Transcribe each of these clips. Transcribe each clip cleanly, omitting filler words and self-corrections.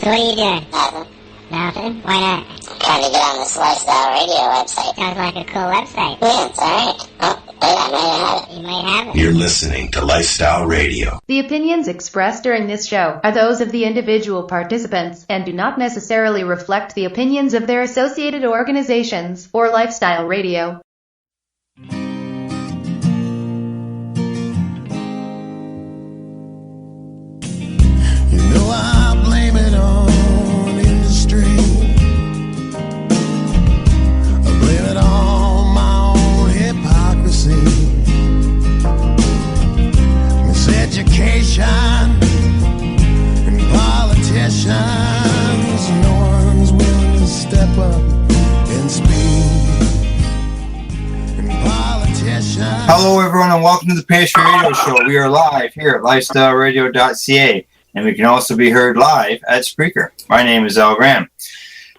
So what are you doing? Nothing. Nothing? Why not? I'm trying to get on this Lifestyle Radio website. Sounds like a cool website. Yeah, it's alright. Oh, wait, I might have it. You might have it. You're listening to Lifestyle Radio. The opinions expressed during this show are those of the individual participants and do not necessarily reflect the opinions of their associated organizations or Lifestyle Radio. You know I blame it on industry. I blame it on my own hypocrisy. Miseducation and politicians. No one's willing to step up and speak. And politicians. Hello, everyone, and welcome to the P.A.C.E Radio Show. We are live here at lifestyleradio.ca, and we can also be heard live at Spreaker. My name is Al Graham.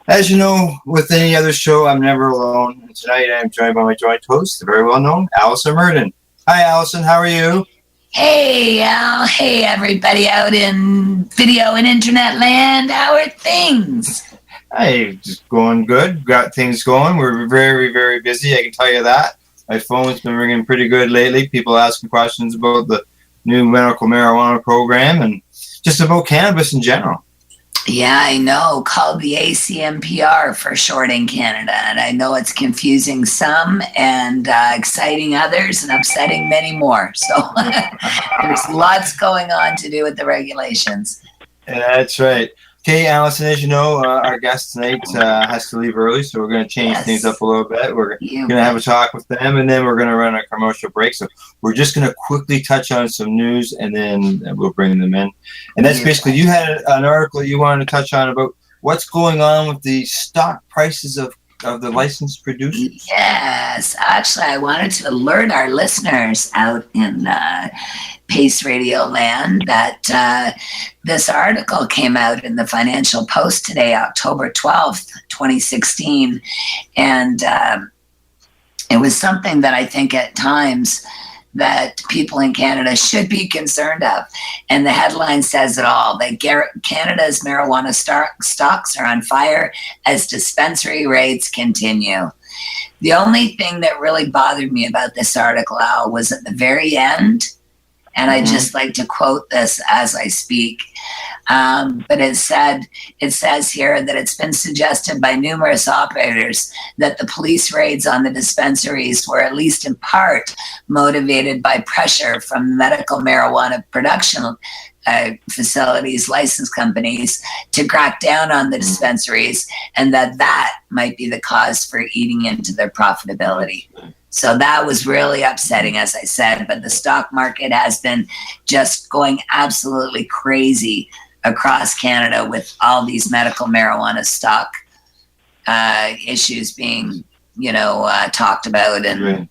As you know, with any other show, I'm never alone. And tonight, I'm joined by my joint host, the very well-known Alison Myrden. Hi, Alison. How are you? Hey, Al. Hey, everybody out in video and internet land. How are things? Hey, just going good. Got things going. We're very, very busy. I can tell you that. My phone's been ringing pretty good lately. People asking questions about the new medical marijuana program and just about cannabis in general. Yeah, I know. Called the ACMPR for short in Canada. And I know it's confusing some and exciting others and upsetting many more. So there's lots going on to do with the regulations. Yeah, that's right. Okay, Alison, as you know, our guest tonight has to leave early, so we're going to change things up a little bit. We're going to have a talk with them, and then we're going to run a commercial break. So we're just going to quickly touch on some news, and then we'll bring them in. And that's basically, you had an article you wanted to touch on about what's going on with the stock prices of the licensed producers. Yes, actually, I wanted to alert our listeners out in P.A.C.E Radio land that this article came out in the Financial Post today, October 12th, 2016. And it was something that I think at times that people in Canada should be concerned of. And the headline says it all, that Canada's marijuana stocks are on fire as dispensary raids continue. The only thing that really bothered me about this article, Al, was at the very end, and I just like to quote this as I speak. But it says here that it's been suggested by numerous operators that the police raids on the dispensaries were at least in part motivated by pressure from medical marijuana production facilities, license companies, to crack down on the dispensaries, and that might be the cause for eating into their profitability. So that was really upsetting, as I said, but the stock market has been just going absolutely crazy across Canada with all these medical marijuana stock issues being, talked about and,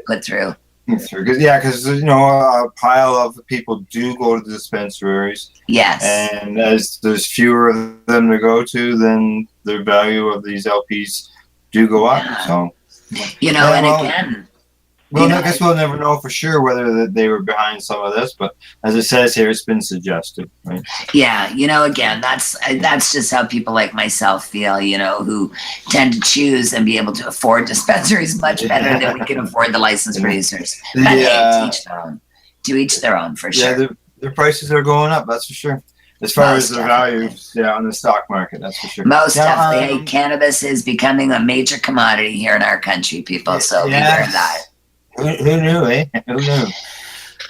put through. Because a pile of people do go to the dispensaries. Yes. And as there's fewer of them to go to, then the value of these LPs do go up. Yeah. So, again. Well, I guess we'll never know for sure whether they were behind some of this, but as it says here, it's been suggested, right? Yeah, again, that's just how people like myself feel, who tend to choose and be able to afford dispensaries much better than we can afford the licensed producers. But hey, to each their own. To each their own, for sure. Yeah, their prices are going up, that's for sure. As far as the value on the stock market, that's for sure. Most definitely. Cannabis is becoming a major commodity here in our country, people, so beware of that. Who knew, eh? Who knew?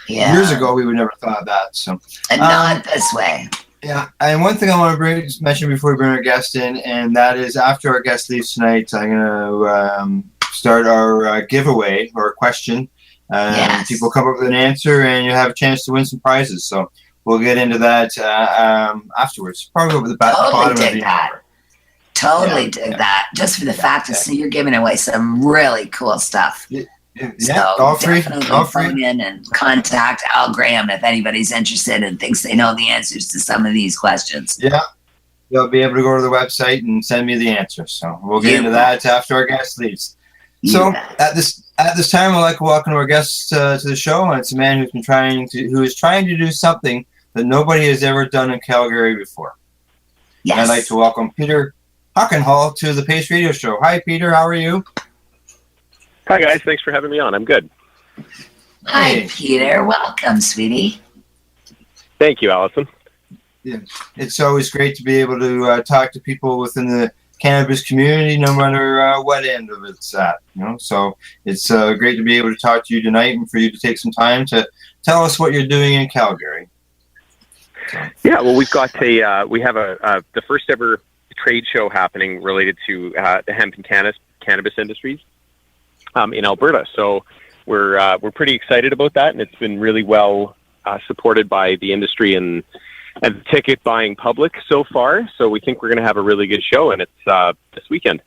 Yeah. Years ago, we would never thought of that. So, and not this way. Yeah, and one thing I want to mention before we bring our guest in, and that is after our guest leaves tonight, I'm going to start our giveaway or question. Yes. People come up with an answer, and you have a chance to win some prizes. So we'll get into that afterwards. Probably over the bottom of the hour. Totally dig that. Just for the fact that you're giving away some really cool stuff. So all free. Phone in and contact Al Graham if anybody's interested and thinks they know the answers to some of these questions. Yeah, they'll be able to go to the website and send me the answers. So we'll get into that after our guest leaves. So at this time, I'd like to welcome our guest to the show, and it's a man who is trying to do something that nobody has ever done in Calgary before. Yes. And I'd like to welcome Peter Hockenhull to the P.A.C.E Radio Show. Hi, Peter. How are you? Hi, guys. Thanks for having me on. I'm good. Hi, Hey. Peter. Welcome, sweetie. Thank you, Alison. Yeah, it's always great to be able to talk to people within the cannabis community, no matter what end of it's at. So it's great to be able to talk to you tonight and for you to take some time to tell us what you're doing in Calgary. Yeah, well, we have the first ever trade show happening related to the hemp and cannabis industries in Alberta. So we're pretty excited about that, and it's been really well supported by the industry and the ticket buying public so far. So we think we're going to have a really good show, and it's this weekend.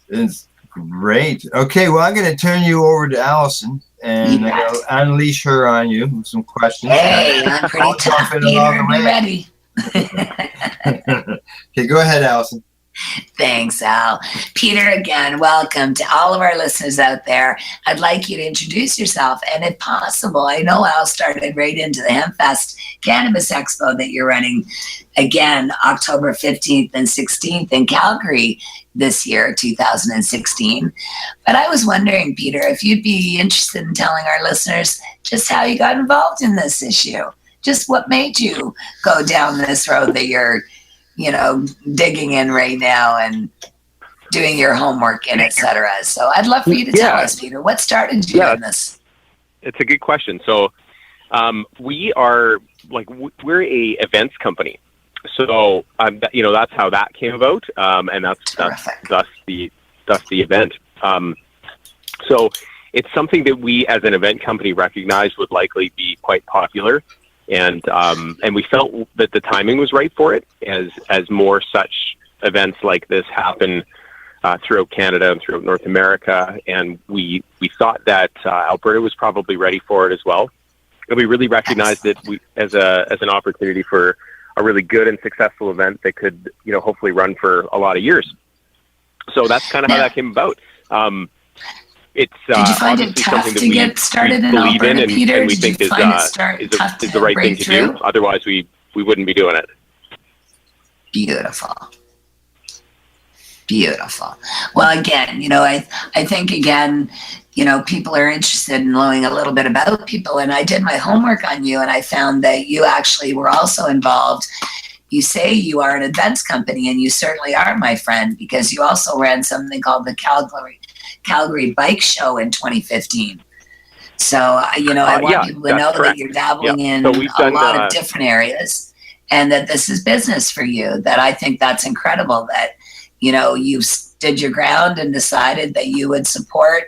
It's great. Okay, well, I'm going to turn you over to Allison, and I'll unleash her on you with some questions. Hey, I'm pretty tough, Peter. Be ready. Okay, go ahead, Allison. Thanks, Al. Peter, again, welcome to all of our listeners out there. I'd like you to introduce yourself, and if possible, I know Al started right into the HempFest Cannabis Expo that you're running again October 15th and 16th in Calgary this year, 2016. But I was wondering, Peter, if you'd be interested in telling our listeners just how you got involved in this issue. Just what made you go down this road that you're digging in right now and doing your homework and et cetera. So I'd love for you to tell us, Peter, what started you in this? It's a good question. So we're a events company. So that's how that came about, and that's thus the event. So it's something that we as an event company recognized would likely be quite popular. And we felt that the timing was right for it, as more such events like this happen throughout Canada and throughout North America. And we thought that Alberta was probably ready for it as well. And we really recognized it as an opportunity for a really good and successful event that could hopefully run for a lot of years. So that's kind of how that came about. It's did you find it tough to get started in Alberta, Peter? And we think is the right thing to do. Otherwise, we wouldn't be doing it. Beautiful. Well, again, I think people are interested in knowing a little bit about people, and I did my homework on you, and I found that you actually were also involved. You say you are an events company, and you certainly are, my friend, because you also ran something called the Calgary Bike Show in 2015. So, I want people to know that you're dabbling in a lot of different areas, and that this is business for you. That I think that's incredible that, you stood your ground and decided that you would support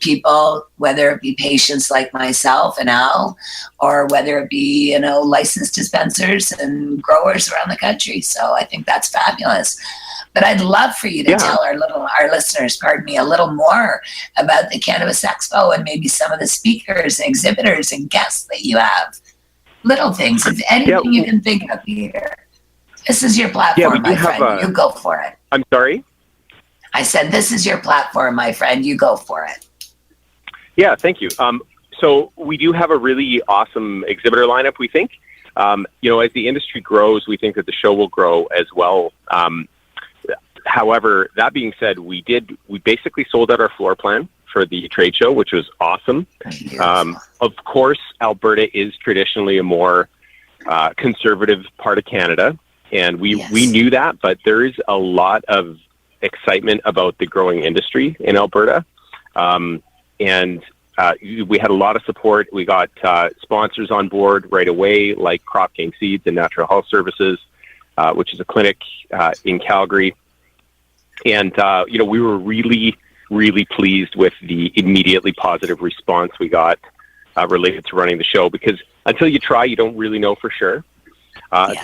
people, whether it be patients like myself and Al, or whether it be, licensed dispensers and growers around the country. So I think that's fabulous. But I'd love for you to tell our listeners, a little more about the Cannabis Expo and maybe some of the speakers and exhibitors and guests that you have. Little things, if anything you can think of, Peter. This is your platform, my friend. You go for it. I'm sorry? I said, this is your platform, my friend. You go for it. Yeah, thank you. So we do have a really awesome exhibitor lineup, we think. As the industry grows, we think that the show will grow as well. However, that being said, we basically sold out our floor plan for the trade show, which was awesome. Of course, Alberta is traditionally a more conservative part of Canada, and we knew that, but there is a lot of excitement about the growing industry in Alberta. And we had a lot of support. We got sponsors on board right away, like Crop King Seeds and Natural Health Services, which is a clinic in Calgary. And, we were really, really pleased with the immediately positive response we got related to running the show, because until you try, you don't really know for sure.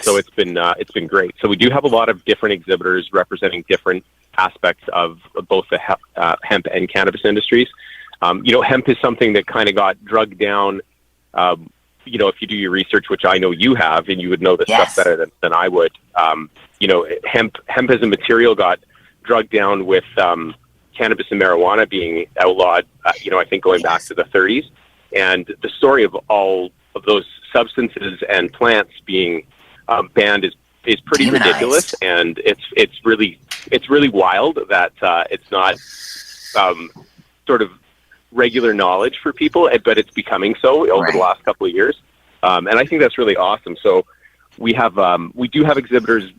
So it's been great. So we do have a lot of different exhibitors representing different aspects of both the hemp and cannabis industries. Hemp is something that kind of got drugged down. If you do your research, which I know you have, and you would know this stuff better than I would. Hemp as a material got drugged down with cannabis and marijuana being outlawed. I think going back to the 30s, and the story of all of those substances and plants being banned is pretty Demonized. ridiculous, and it's really wild that it's not sort of regular knowledge for people, but it's becoming so over the last couple of years, and I think that's really awesome. So we do have exhibitors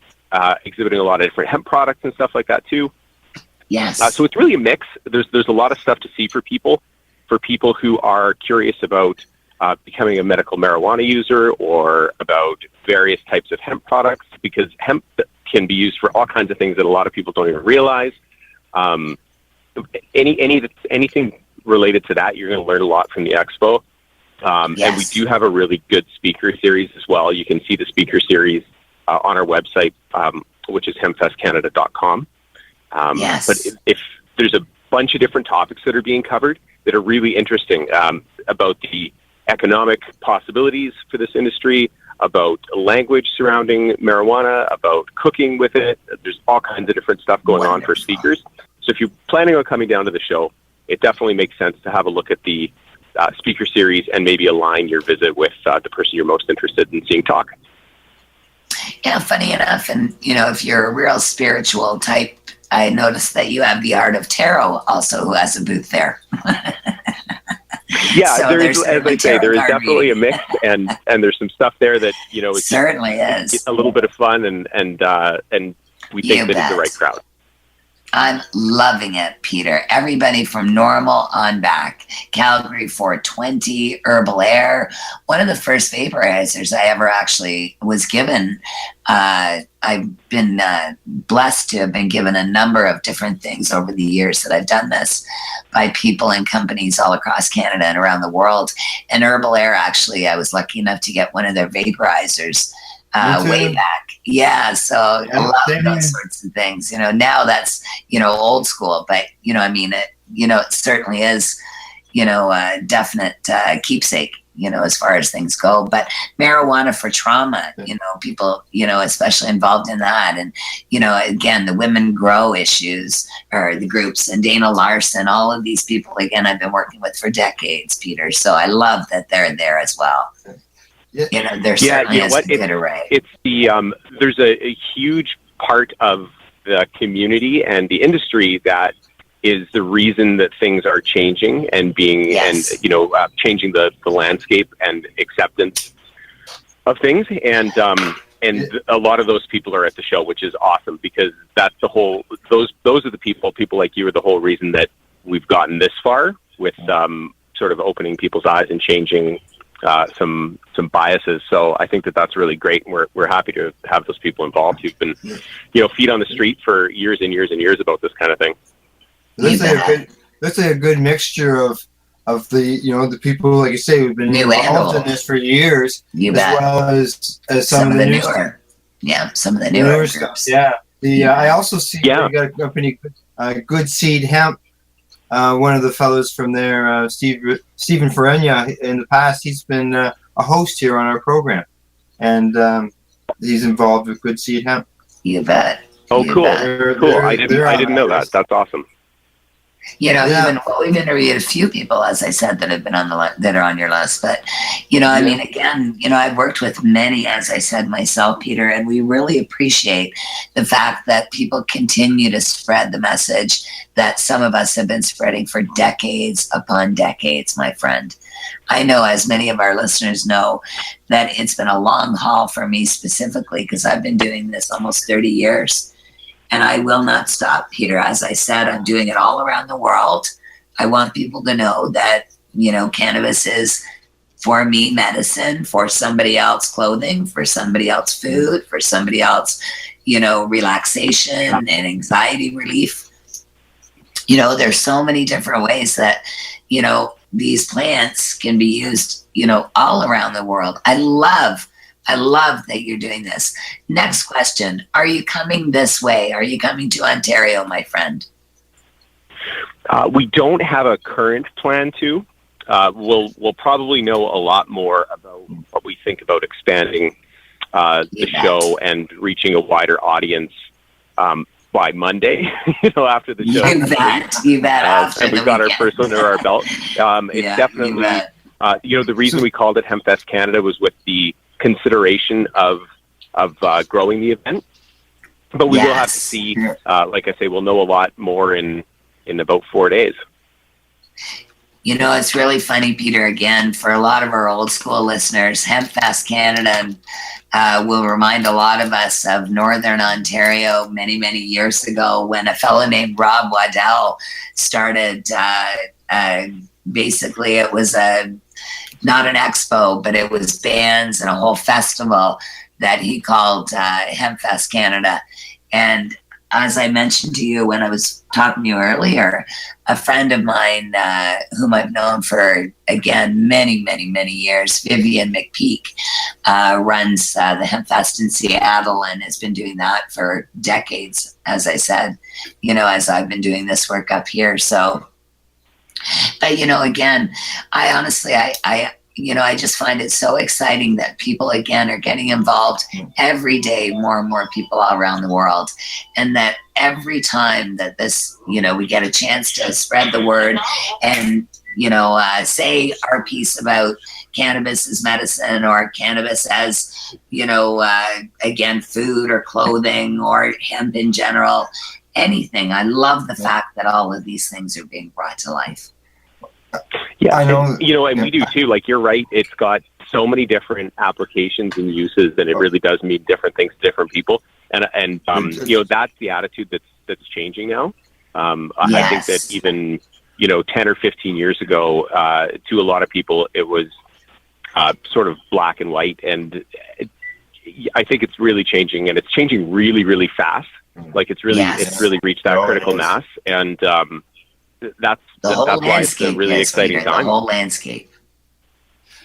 exhibiting a lot of different hemp products and stuff like that too. Yes. So it's really a mix. There's a lot of stuff to see for people who are curious about becoming a medical marijuana user or about various types of hemp products, because hemp can be used for all kinds of things that a lot of people don't even realize. Anything related to that, you're going to learn a lot from the expo. And we do have a really good speaker series as well. You can see the speaker series on our website, which is hempfestcanada.com. But if there's a bunch of different topics that are being covered that are really interesting, about the economic possibilities for this industry, about language surrounding marijuana, about cooking with it. There's all kinds of different stuff going on for speakers. So if you're planning on coming down to the show, it definitely makes sense to have a look at the speaker series and maybe align your visit with the person you're most interested in seeing talk. Yeah, funny enough, and if you're a real spiritual type, I noticed that you have the Art of Tarot also, who has a booth there. Yeah, So there is, as I say, there is definitely a mix, and there's some stuff there that it certainly is a little bit of fun, and we think that it's the right crowd. I'm loving it, Peter. Everybody from Normal on back. Calgary 420, Herbal Air. One of the first vaporizers I ever actually was given. I've been blessed to have been given a number of different things over the years that I've done this by people and companies all across Canada and around the world. And Herbal Air, actually, I was lucky enough to get one of their vaporizers way back. Yeah, so I love those sorts of things. Now that's, old school, but, it certainly is, a definite keepsake, as far as things go. But marijuana for trauma, people, especially involved in that. And, again, the Women Grow issues, or the groups, and Dana Larson, all of these people, again, I've been working with for decades, Peter. So I love that they're there as well. There certainly is a good array. It's the there's a huge part of the community and the industry that is the reason that things are changing and being changing the landscape and acceptance of things, and a lot of those people are at the show, which is awesome, because that's the whole those are the people like you are the whole reason that we've gotten this far with sort of opening people's eyes and changing some biases. So I think that's really great, and we're happy to have those people involved who've been feet on the street for years and years and years about this kind of thing. That's a good mixture of the the people, like you say, who've been involved in this for years, well as some of the newer some of the newer stuff. I also see you got a company, Good Seed Hemp. One of the fellows from there, Stephen Ferenya, in the past, he's been a host here on our program, and he's involved with Good Seed Hemp. You bet. Oh, cool. Cool. I didn't know that. That's awesome. Even we've interviewed a few people, as I said, that have been on that are on your list. But I mean, again, I've worked with many, as I said myself, Peter, and we really appreciate the fact that people continue to spread the message that some of us have been spreading for decades upon decades, my friend. I know, as many of our listeners know, that it's been a long haul for me specifically, because I've been doing this almost 30 years. And I will not stop, Peter. As I said, I'm doing it all around the world. I want people to know that, cannabis is, for me, medicine, for somebody else, clothing, for somebody else, food, for somebody else, relaxation and anxiety relief. There's so many different ways that, these plants can be used, all around the world. I love that you're doing this. Next question. Are you coming this way? Are you coming to Ontario, my friend? We don't have a current plan to. We'll probably know a lot more about what we think about expanding the show and reaching a wider audience by Monday, after the show. You bet. And we've got our first one under our belt. It's definitely The reason we called it Hemp Fest Canada was with the consideration of growing the event. But we will have to see. Like I say, we'll know a lot more in about 4 days. It's really funny, Peter, again, for a lot of our old school listeners, Hemp Fest Canada will remind a lot of us of Northern Ontario many, many years ago when a fellow named Rob Waddell started, basically it was not an expo, but it was bands and a whole festival that he called Hemp Fest Canada. And as I mentioned to you when I was talking to you earlier, a friend of mine whom I've known for, again, many, many, many years, Vivian McPeak, runs the Hemp Fest in Seattle and has been doing that for decades, as I said, as I've been doing this work up here. So, but, again, I honestly, I just find it so exciting that people, again, are getting involved every day, more and more people all around the world. And that every time that this, we get a chance to spread the word and, say our piece about cannabis as medicine or cannabis as, again, food or clothing or hemp in general, anything. I love the fact that all of these things are being brought to life. Yeah, I know. And we do too. Like, you're right. It's got so many different applications and uses, and it really does mean different things to different people. And that's the attitude that's changing now. I think that even 10 or 15 years ago, to a lot of people, it was sort of black and white. And I think it's really changing, and it's changing really, really fast. Like, it's really reached that critical mass, and that's why it's a really exciting time. The whole landscape,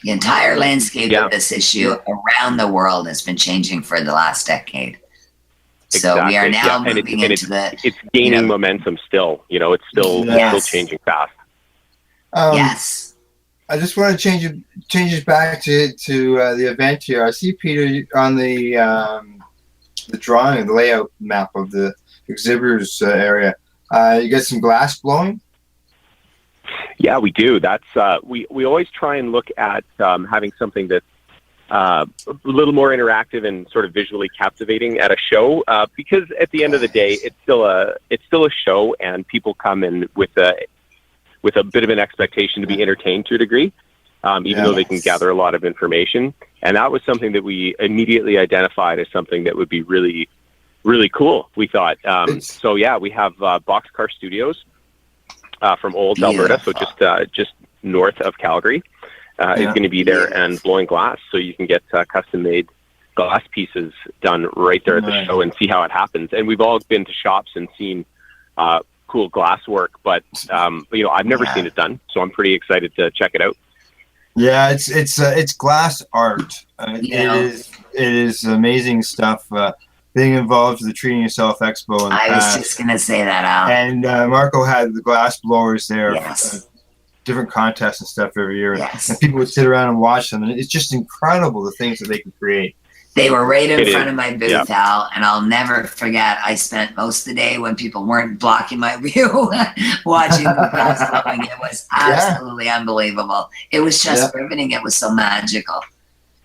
the entire landscape of this issue around the world has been changing for the last decade. So we are now moving into it's gaining momentum still. It's still changing fast. Yes. I just want to change it back to the event here. I see Peter on the drawing, the layout map of the exhibitors area. You get some glass blowing? Yeah, we do. That's we always try and look at having something that's a little more interactive and sort of visually captivating at a show, because at the end of the day, it's still a show, and people come in with a bit of an expectation to be entertained to a degree, even though they can gather a lot of information. And that was something that we immediately identified as something that would be really, really cool, we thought. So yeah, we have Boxcar Studios from Olds, Alberta, so just north of Calgary, is going to be there and blowing glass, so you can get custom-made glass pieces done right there at the show and see how it happens. And we've all been to shops and seen cool glass work, but I've never seen it done, so I'm pretty excited to check it out. Yeah, it's glass art. It is amazing stuff. Being involved with the Treating Yourself Expo in the past. Was just going to say that out. And Marco had the glass blowers there, different contests and stuff every year. Yes. And people would sit around and watch them. And it's just incredible, the things that they can create. They were right in front of my booth, Al, and I'll never forget, I spent most of the day when people weren't blocking my view watching the glass blowing. It was absolutely unbelievable. It was just riveting. It was so magical.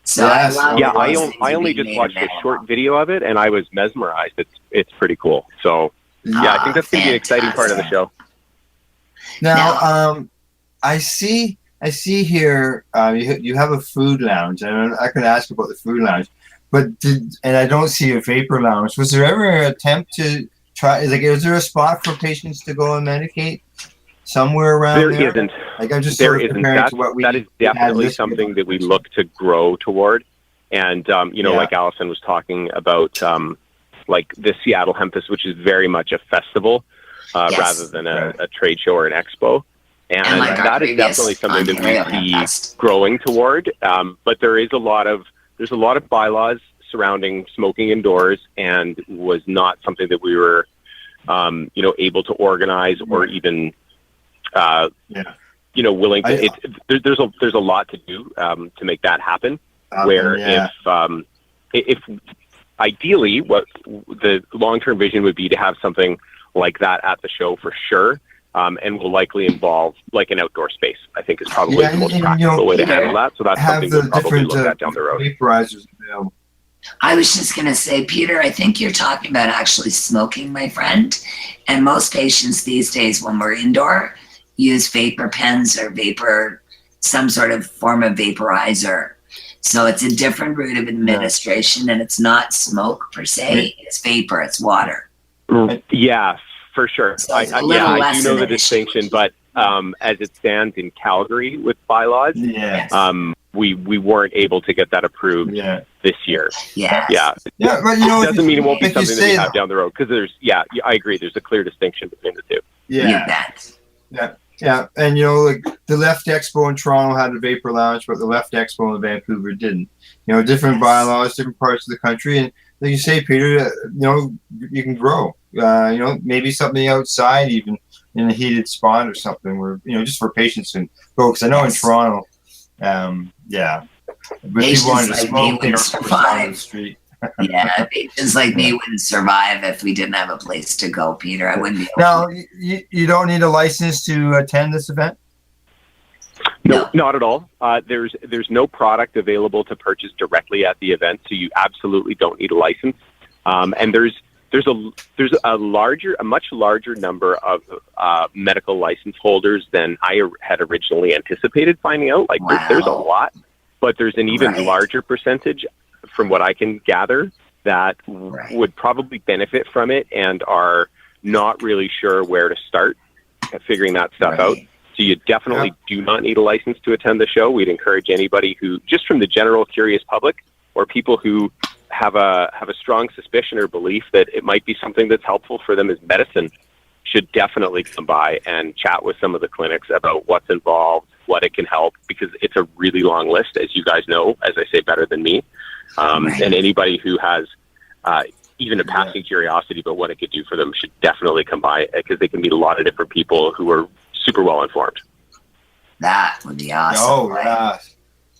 So I only just watched a short video of it, and I was mesmerized. It's pretty cool. So I think that's going to be an exciting part of the show. Now, I see here you have a food lounge, and I'm not going to ask about the food lounge, but I don't see a vapor lounge. Was there ever an attempt to try? Is there a spot for patients to go and medicate somewhere around there? Isn't. Like, I'm just there isn't. That is definitely something that we look to grow toward. And, like Alison was talking about, like the Seattle Hemp Fest, which is very much a festival rather than a trade show or an expo. And that is definitely something that we see growing toward. But there's a lot of bylaws surrounding smoking indoors, and was not something that we were, able to organize or even, willing to. There's a lot to do to make that happen. If ideally, what the long-term vision would be to have something like that at the show for sure. and will likely involve like an outdoor space. I think is probably the most and, practical way to handle that. So that's something we'll probably look at down the road. Vaporizers available. I was just going to say, Peter, I think you're talking about actually smoking, my friend. And most patients these days, when we're indoor, use vapor pens or some sort of form of vaporizer. So it's a different route of administration, and it's not smoke per se. It's vapor, it's water. Yeah, for sure. So I do know the distinction, but as it stands in Calgary with bylaws, we weren't able to get that approved this year. Yeah, but it doesn't mean it won't be something that we have down the road, because I agree, there's a clear distinction between the two. And like the Left Expo in Toronto had a vapor lounge, but the Left Expo in Vancouver didn't. Different bylaws, different parts of the country, and like you say, Peter, you can grow. Maybe something outside, even in a heated spot or something, where just for patients and folks. I know in Toronto, but people wanted to smoke or survive. The street. Patients like me wouldn't survive if we didn't have a place to go, Peter. I wouldn't be able Now, you don't need a license to attend this event? No, not at all. There's no product available to purchase directly at the event, so you absolutely don't need a license. And there's a much larger number of medical license holders than I had originally anticipated finding out. Like there's a lot, but there's an even larger percentage, from what I can gather, that would probably benefit from it and are not really sure where to start at figuring that stuff out. So you definitely do not need a license to attend the show. We'd encourage anybody who, just from the general curious public, or people who have a strong suspicion or belief that it might be something that's helpful for them as medicine, should definitely come by and chat with some of the clinics about what's involved, what it can help, because it's a really long list, as you guys know, as I say, better than me. And anybody who has even a passing curiosity about what it could do for them should definitely come by, because they can meet a lot of different people who are super well informed. That would be awesome. Oh, yeah.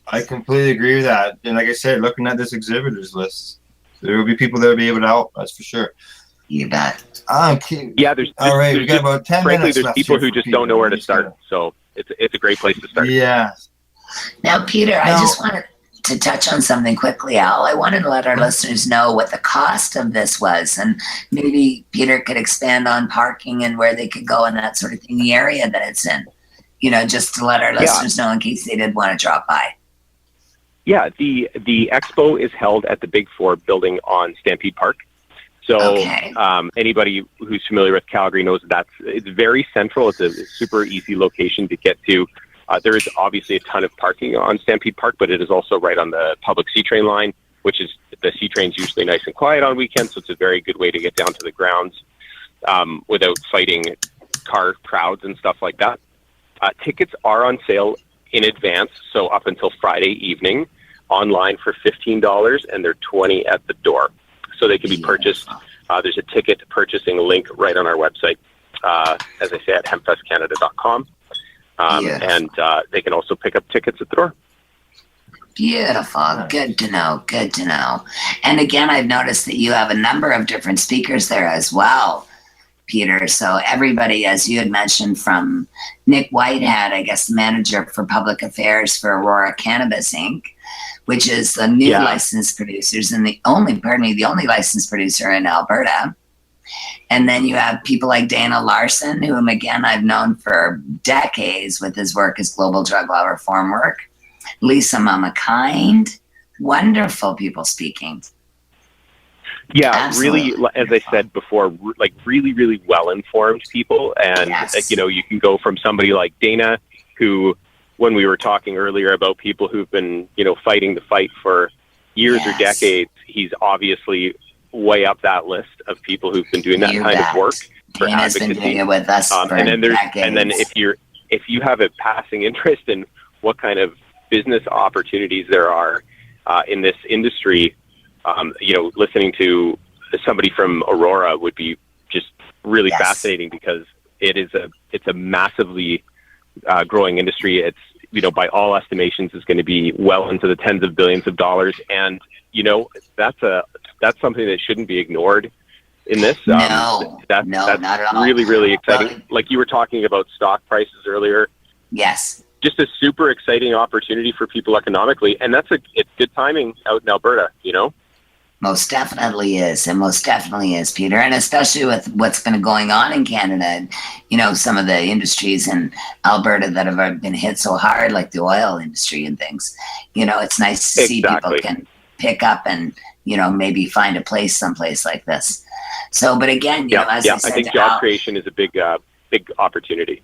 I completely agree with that. And like I said, looking at this exhibitors list, there will be people that will be able to help. That's for sure. You bet. There's all right. We got about 10 frankly, minutes. There's people who just don't know where to start, so it's a great place to start. Yeah. Now, Peter, I just wanted to touch on something quickly, Al. I wanted to let our listeners know what the cost of this was, and maybe Peter could expand on parking and where they could go and that sort of thing, the area that it's in. Just to let our listeners know in case they did want to drop by. Yeah, the expo is held at the Big Four building on Stampede Park. So anybody who's familiar with Calgary knows it's very central. It's a super easy location to get to. There is obviously a ton of parking on Stampede Park, but it is also right on the public C-train line, which is, the C-train's usually nice and quiet on weekends, so it's a very good way to get down to the grounds without fighting car crowds and stuff like that. Tickets are on sale in advance, so up until Friday evening, online for $15, and they're $20 at the door. So they can be purchased. There's a ticket purchasing link right on our website, as I say, at hempfestcanada.com. And they can also pick up tickets at the door. Beautiful. Good to know. Good to know. And again, I've noticed that you have a number of different speakers there as well, Peter. So everybody, as you had mentioned, from Nick Whitehead, I guess the manager for public affairs for Aurora Cannabis Inc., which is the new licensed producers and the only licensed producer in Alberta. And then you have people like Dana Larson, whom again I've known for decades with his work as global drug law reform work. Lisa Mama Kind, wonderful people speaking. Yeah, Absolutely. Really, as I said before, like really, really well-informed people. And, you can go from somebody like Dana, who, when we were talking earlier about people who've been, fighting the fight for years or decades, he's obviously way up that list of people who've been doing that kind of work for Dana's advocacy. been doing it with us for decades. And then if you have a passing interest in what kind of business opportunities there are in this industry, listening to somebody from Aurora would be just really fascinating, because it's a massively growing industry. It's, by all estimations, is going to be well into the tens of billions of dollars. And, that's something that shouldn't be ignored. in this. No, that's not at all. Really, really exciting. Like you were talking about stock prices earlier. Yes. Just a super exciting opportunity for people economically, and it's good timing out in Alberta, you know? Most definitely is, Peter, and especially with what's been going on in Canada, and, you know, some of the industries in Alberta that have been hit so hard, like the oil industry and things. You know, it's nice to see people can pick up and, you know, maybe find a place someplace like this. So, but again, you know, as I said, I think job creation is a big opportunity.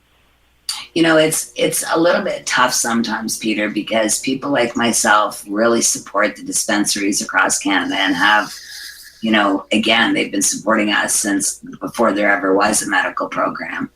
You know, it's a little bit tough sometimes, Peter, because people like myself really support the dispensaries across Canada and have, you know, again, they've been supporting us since before there ever was a medical program.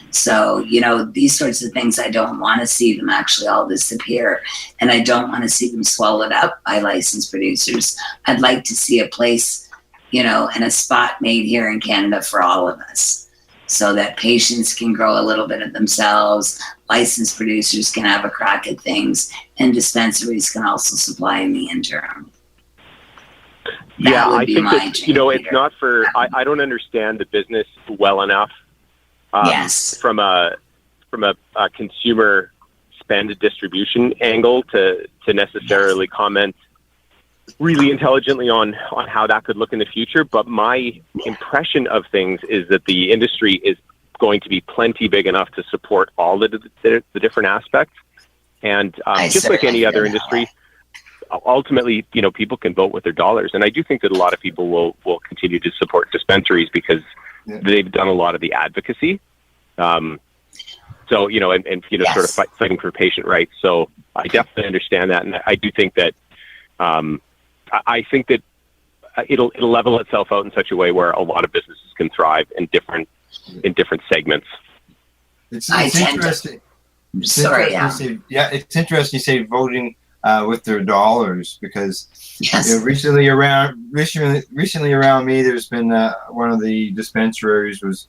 So, you know, these sorts of things, I don't want to see them actually all disappear. And I don't want to see them swallowed up by licensed producers. I'd like to see a place, you know, and a spot made here in Canada for all of us, so that patients can grow a little bit of themselves, licensed producers can have a crack at things, and dispensaries can also supply in the interim. I think that, you know, it's not for, I don't understand the business well enough. Yes. From a consumer spend distribution angle to necessarily comment really intelligently on how that could look in the future. But my impression of things is that the industry is going to be plenty big enough to support all the different aspects. And just like any other industry, ultimately, you know, people can vote with their dollars. And I do think that a lot of people will continue to support dispensaries because they've done a lot of the advocacy. So, you know, and you know, sort of fighting for patient rights. So I definitely understand that. And I do think that, I think that it'll level itself out in such a way where a lot of businesses can thrive in different segments. It's interesting. It's interesting you say voting with their dollars, because you know, recently around me, there's been one of the dispensaries was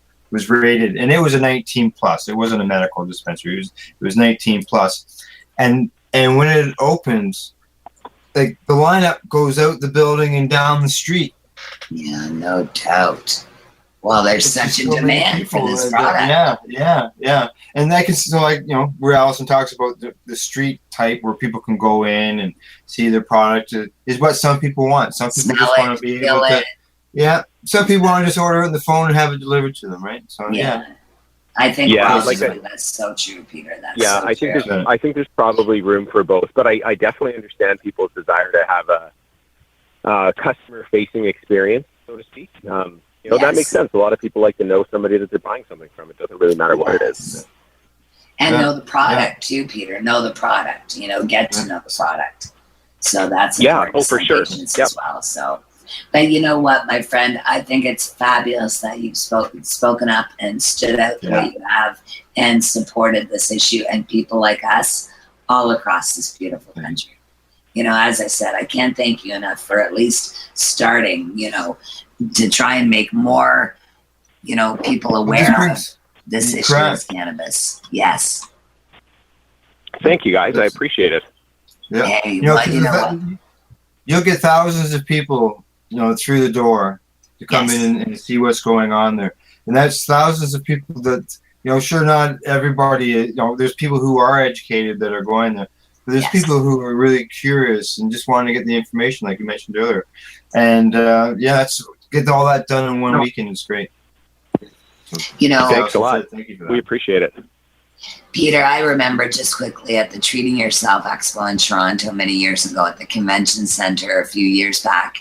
rated, and it was a 19 plus. It wasn't a medical dispensary. It was 19 plus, and when it opens, like the lineup goes out the building and down the street. Yeah, no doubt. Well, there's such a demand for this product. Yeah. And that can, so like, you know, where Alison talks about the street type where people can go in and see their product is what some people want. Some people just want to be able to. Yeah. Some people want to just order it on the phone and have it delivered to them, right? So I think that's so true, Peter. I think there's probably room for both, but I definitely understand people's desire to have a customer-facing experience, so to speak. You know, that makes sense. A lot of people like to know somebody that they're buying something from. It doesn't really matter what it is. And know the product too, Peter. Know the product. You know, get to know the product. So that's important for sure as well. So. But you know what, my friend, I think it's fabulous that you've spoken up and stood out the way you have and supported this issue and people like us all across this beautiful country. You know, as I said, I can't thank you enough for at least starting, you know, to try and make more, you know, people aware of this issue of cannabis. Yes. Thank you, guys. I appreciate it. Yeah. Hey, you'll get thousands of people, you know, through the door to come in and see what's going on there. And that's thousands of people that, you know, sure, not everybody, you know, there's people who are educated that are going there. But there's people who are really curious and just want to get the information, like you mentioned earlier. And, get all that done in 1 weekend is great. So, you know, thanks a lot. Thank you for that. We appreciate it. Peter, I remember just quickly at the Treating Yourself Expo in Toronto many years ago at the Convention Center a few years back.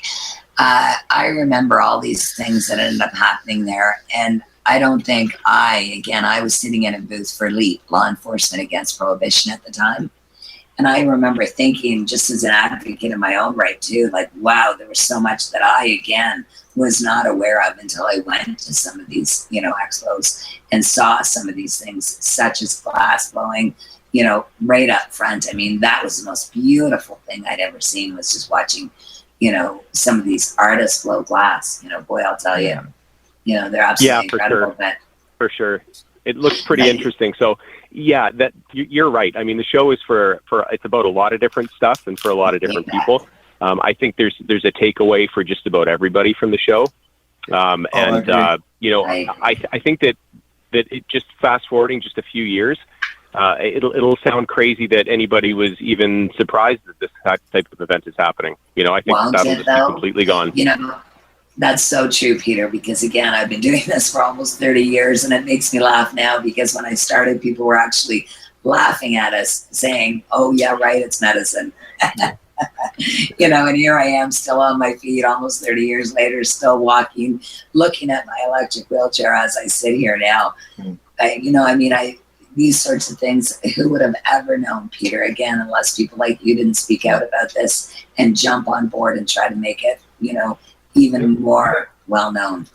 I remember all these things that ended up happening there, and I don't think I was sitting in a booth for LEAP, Law Enforcement Against Prohibition at the time, and I remember thinking, just as an advocate in my own right too, like, wow, there was so much that I, again, was not aware of until I went to some of these, you know, expos and saw some of these things, such as glass blowing, you know, right up front. I mean, that was the most beautiful thing I'd ever seen, was just watching, you know, some of these artists blow glass. You know, boy, I'll tell you, you know, they're absolutely incredible. Sure. For sure. It looks pretty interesting. So, that you're right. I mean, the show is for it's about a lot of different stuff and for a lot of different people. I think there's a takeaway for just about everybody from the show. I think that it just fast forwarding just a few years, it'll sound crazy that anybody was even surprised that this type of event is happening. I think that'll just be completely gone. That's so true, Peter, because again, I've been doing this for almost 30 years and it makes me laugh now because when I started, people were actually laughing at us saying, oh yeah, right, it's medicine. And here I am still on my feet almost 30 years later, still walking, looking at my electric wheelchair as I sit here now. These sorts of things, who would have ever known, Peter, again, unless people like you didn't speak out about this and jump on board and try to make it, even more well-known.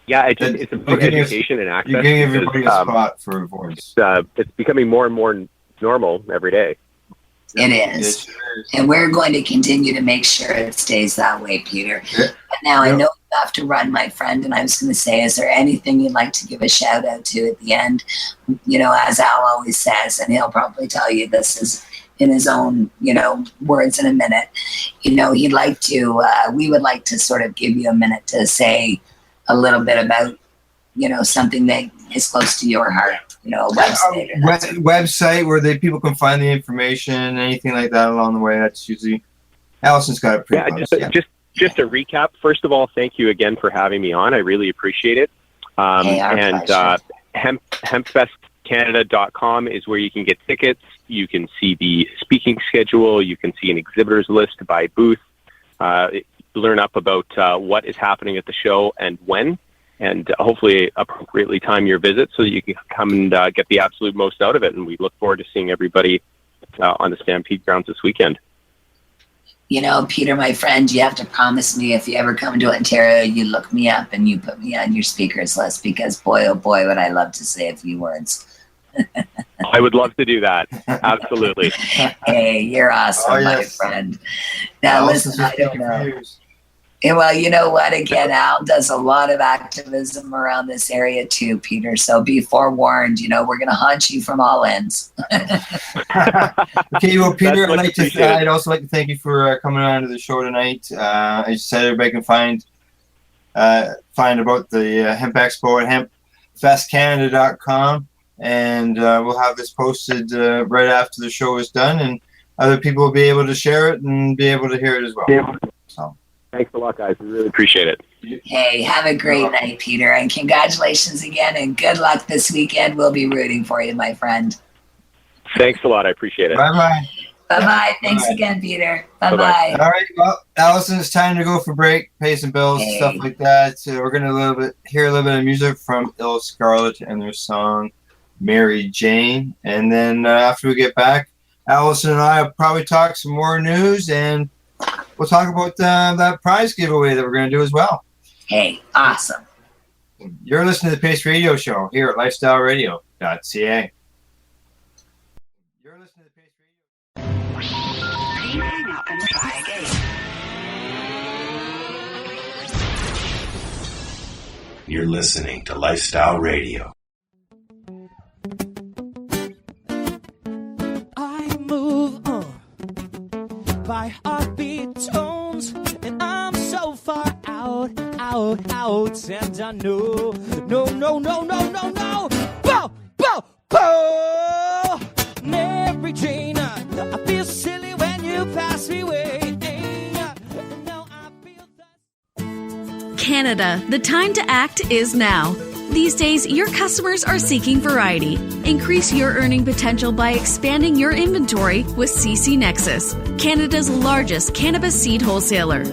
Yeah, it's about education and access. You're giving everybody a spot for a voice. It's becoming more and more normal every day. It is. And we're going to continue to make sure it stays that way, Peter. Yeah. Now, I know you have to run, my friend, and I was going to say, is there anything you'd like to give a shout out to at the end? As Al always says, and he'll probably tell you this is in his own, words in a minute. We would like to sort of give you a minute to say a little bit about, something that is close to your heart, a website. Website where people can find the information, anything like that along the way. That's usually, Alison's got it pretty close. Just to recap, first of all, thank you again for having me on. I really appreciate it. hempfestcanada.com is where you can get tickets. You can see the speaking schedule. You can see an exhibitors list by booth. Learn up about what is happening at the show and when, and hopefully appropriately time your visit so that you can come and get the absolute most out of it. And we look forward to seeing everybody on the Stampede grounds this weekend. Peter, my friend, you have to promise me if you ever come to Ontario, you look me up and you put me on your speakers list because boy, oh boy, would I love to say a few words. I would love to do that. Absolutely. Hey, you're awesome, my friend. Now, listen, I don't know. Well, you know what? Again, Al does a lot of activism around this area too, Peter. So be forewarned. We're going to haunt you from all ends. Okay, well, Peter, I'd also like to thank you for coming on to the show tonight. As you said, everybody can find about the Hemp Expo at hempfestcanada.com, and we'll have this posted right after the show is done, and other people will be able to share it and be able to hear it as well. Yeah. So. Thanks a lot, guys. We really appreciate it. Hey, have a great night, Peter, and congratulations again, and good luck this weekend. We'll be rooting for you, my friend. Thanks a lot. I appreciate it. Bye-bye. Bye-bye. Thanks again, Peter. Bye-bye. All right, well, Alison, it's time to go for break, pay some bills, stuff like that. So we're going to hear a little bit of music from Ill Scarlet and their song, Mary Jane. And then after we get back, Alison and I will probably talk some more news, and we'll talk about that prize giveaway that we're going to do as well. Hey, awesome. You're listening to the P.A.C.E Radio Show here at lifestyleradio.ca. You're listening to the P.A.C.E Radio. Please hang up and try again. You're listening to Lifestyle Radio. I move by heartbeat tones, and I'm so far out, and I know, no, bo, Mary Jane, I feel silly when you pass me away, now I feel that. Canada, the time to act is now. These days, your customers are seeking variety. Increase your earning potential by expanding your inventory with CC Nexus, Canada's largest cannabis seed wholesaler.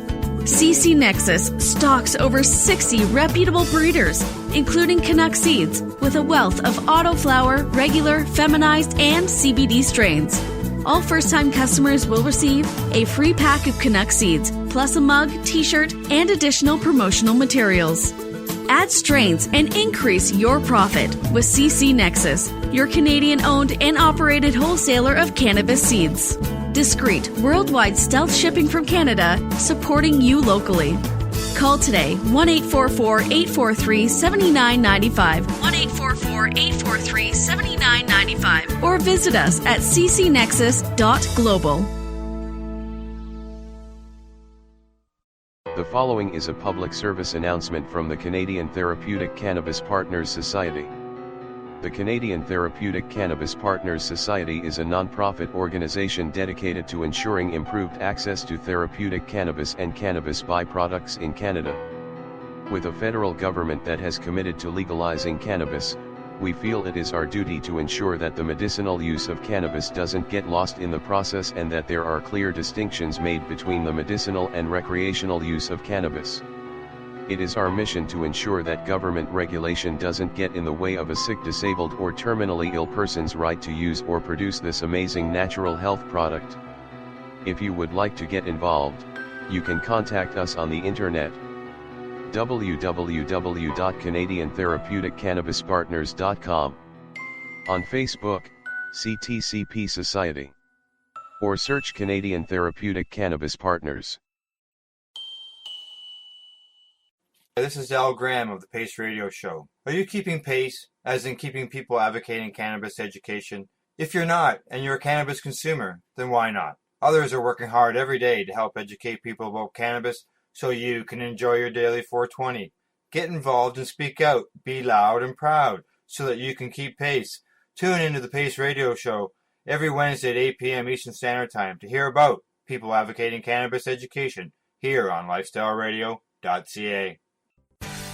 CC Nexus stocks over 60 reputable breeders, including Canuck seeds, with a wealth of autoflower, regular, feminized, and CBD strains. All first-time customers will receive a free pack of Canuck seeds, plus a mug, t-shirt, and additional promotional materials. Add strains and increase your profit with CC Nexus, your Canadian-owned and operated wholesaler of cannabis seeds. Discreet, worldwide stealth shipping from Canada, supporting you locally. Call today, 1-844-843-7995, 1-844-843-7995, or visit us at ccnexus.global. The following is a public service announcement from the Canadian Therapeutic Cannabis Partners Society. The Canadian Therapeutic Cannabis Partners Society is a non-profit organization dedicated to ensuring improved access to therapeutic cannabis and cannabis byproducts in Canada. With a federal government that has committed to legalizing cannabis, we feel it is our duty to ensure that the medicinal use of cannabis doesn't get lost in the process and that there are clear distinctions made between the medicinal and recreational use of cannabis. It is our mission to ensure that government regulation doesn't get in the way of a sick, disabled, or terminally ill person's right to use or produce this amazing natural health product. If you would like to get involved, you can contact us on the internet. www.canadiantherapeuticCannabisPartners.com, on Facebook, CTCP Society, or search Canadian Therapeutic Cannabis Partners. This is Al Graham of the P.A.C.E Radio Show. Are you keeping pace, as in keeping people advocating cannabis education? If you're not, and you're a cannabis consumer, then why not? Others are working hard every day to help educate people about cannabis so you can enjoy your daily 420. Get involved and speak out. Be loud and proud so that you can keep pace. Tune into the P.A.C.E Radio Show every Wednesday at 8 p.m. Eastern Standard Time to hear about people advocating cannabis education here on lifestyleradio.ca.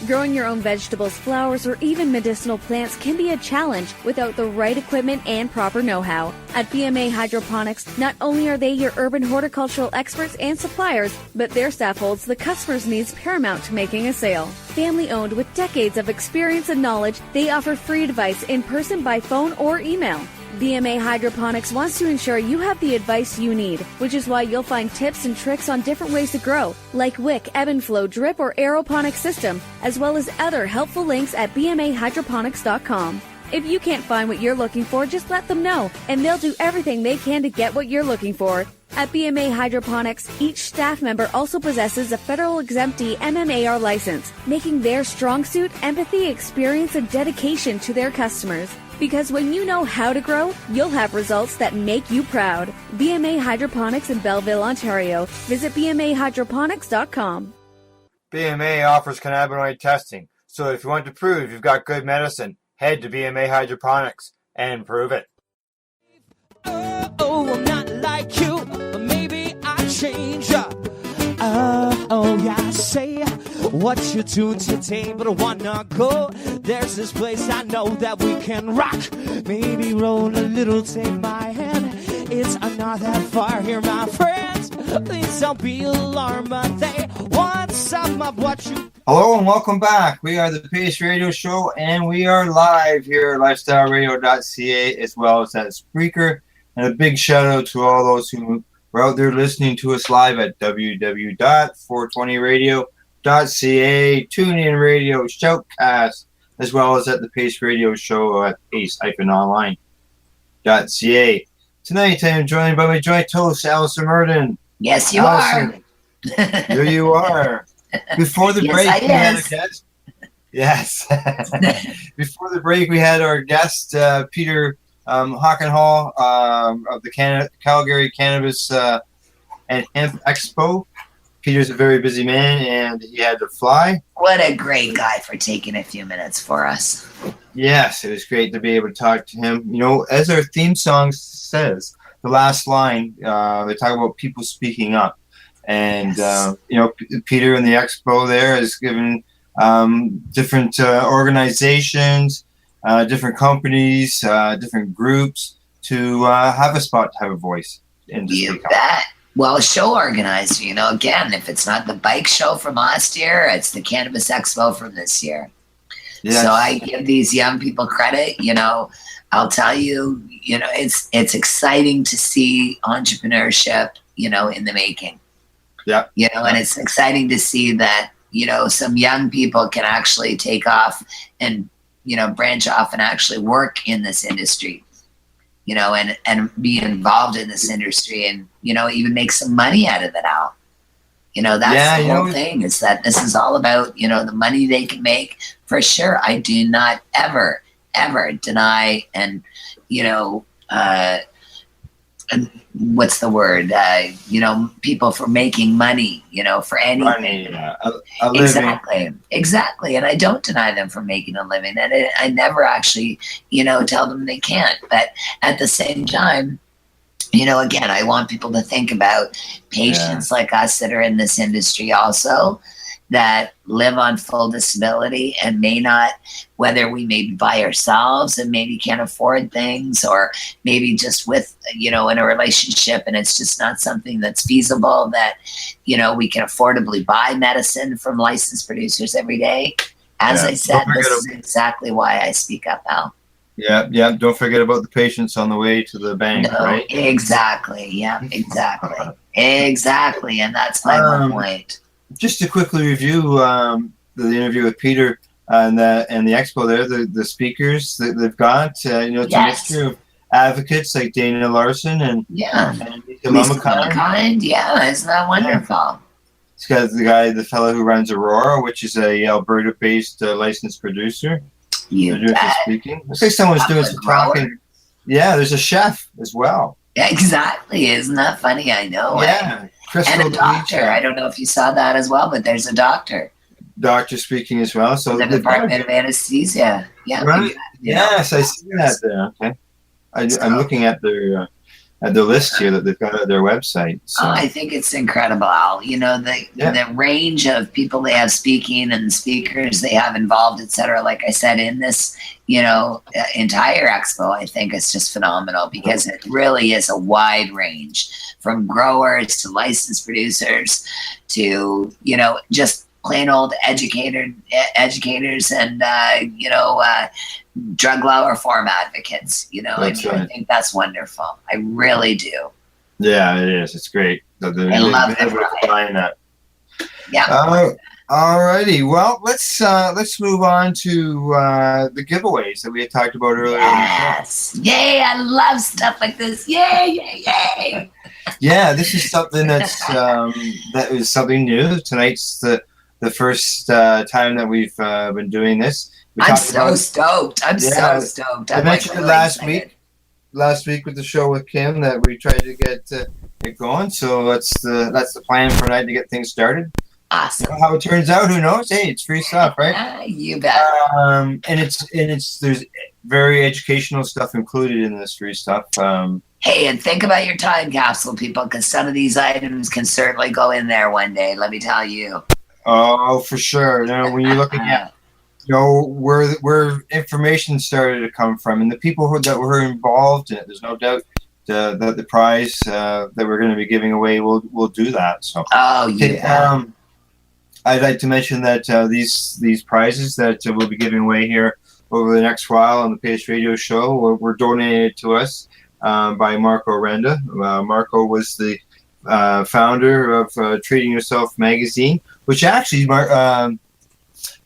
Growing your own vegetables, flowers, or even medicinal plants can be a challenge without the right equipment and proper know-how. At BMA Hydroponics, not only are they your urban horticultural experts and suppliers, but their staff holds the customer's needs paramount to making a sale. Family-owned with decades of experience and knowledge, they offer free advice in person, by phone, or email. BMA Hydroponics wants to ensure you have the advice you need, which is why you'll find tips and tricks on different ways to grow, like wick, ebb and flow, drip, or aeroponic system, as well as other helpful links at bmahydroponics.com. If you can't find what you're looking for, just let them know, and they'll do everything they can to get what you're looking for. At BMA Hydroponics, each staff member also possesses a federal exemptee MMAR license, making their strong suit empathy, experience, and dedication to their customers. Because when you know how to grow, you'll have results that make you proud. BMA Hydroponics in Belleville, Ontario. Visit bmahydroponics.com. BMA offers cannabinoid testing, so if you want to prove you've got good medicine, head to BMA Hydroponics and prove it. Oh, I'm not like you, but maybe I change up. I say what you do today, but I wanna go. There's this place I know that we can rock. Maybe roll a little, take my hand. It's not that far here, my friends. Please don't be alarmed, but they want some of what you. Hello and welcome back. We are the P.A.C.E Radio Show, and we are live here at lifestyleradio.ca as well as at Spreaker. And a big shout out to all those who were out there listening to us live at www.420radio.ca, TuneIn Radio, Shoutcast, as well as at the P.A.C.E Radio Show at pace-online.ca. Tonight I am joined by my joint host, Alison Myrden. Yes, you Alison, are. There you are. Before the break, we had a guest. Yes. Before the break, we had our guest, Peter Hockenhull of the Calgary Cannabis and Hemp Expo. Peter's a very busy man, and he had to fly. What a great guy for taking a few minutes for us. Yes, it was great to be able to talk to him. You know, as our theme song says, the last line, they talk about people speaking up. And, you know, Peter in the expo there has given different organizations, different companies, different groups to have a spot to have a voice. You bet. Well, show organizer, you know, again, if it's not the bike show from last year, it's the Cannabis Expo from this year. Yes. So I give these young people credit. You know, I'll tell you, you know, it's exciting to see entrepreneurship, you know, in the making. Yeah. You know, and it's exciting to see that, you know, some young people can actually take off and, you know, branch off and actually work in this industry, you know, and be involved in this industry and, you know, even make some money out of it out. You know, that's the whole thing, is that this is all about, you know, the money they can make. For sure, I do not ever deny and, you know, what's the word? People for making money, for anything. A living. Exactly. And I don't deny them for making a living. And I never actually, tell them they can't. But at the same time, again, I want people to think about patients like us that are in this industry also, that live on full disability and may not, whether we may be by ourselves and maybe can't afford things, or maybe just with, in a relationship and it's just not something that's feasible, that, we can affordably buy medicine from licensed producers every day. As I said, this is exactly why I speak up, Al. Yeah. Don't forget about the patients on the way to the bank, right? Exactly. Yeah, exactly. Exactly. And that's my whole point. Just to quickly review the interview with Peter and the expo there, the speakers that they've got, it's a mixture of advocates like Dana Larson and Lisa Mamakind. Yeah, isn't that wonderful? It's got the fellow who runs Aurora, which is a Alberta-based licensed producer. You doing some speaking. Looks like someone's doing some talking. Yeah, there's a chef as well. Yeah, exactly. Isn't that funny? I know. Yeah. And a doctor. I don't know if you saw that as well, but there's a doctor. Doctor speaking as well. So the Department of Anesthesia. Yeah. Right. Yes, I see that there. Okay. I'm looking at their list here that they've got at their website. So. I think it's incredible, Al. The range of people they have speaking and speakers they have involved, et cetera. Like I said, in this, entire expo, I think it's just phenomenal because it really is a wide range, from growers to licensed producers to, just plain old educators and, drug law reform advocates, I think that's wonderful. I really do. Yeah, it is. It's great. I love that. Yeah. All righty. Well, let's move on to the giveaways that we had talked about earlier. Yes. Yay! I love stuff like this. Yay! Yeah, this is something that is something new. Tonight's the first time that we've been doing this. I'm so stoked. So stoked. I mentioned it last week with the show with Kim that we tried to get it going. So that's the plan for tonight to get things started. Awesome. How it turns out, who knows? Hey, it's free stuff, right? You bet. And there's very educational stuff included in this free stuff. Hey, and think about your time capsule, people, because some of these items can certainly go in there one day. Let me tell you. Oh, for sure. When you're looking at where information started to come from, and the people that were involved in it, there's no doubt that the prize that we're going to be giving away will do that. So, I'd like to mention that these prizes that we'll be giving away here over the next while on the P.A.C.E Radio Show were donated to us by Marco Renda. Marco was the founder of Treating Yourself magazine, which actually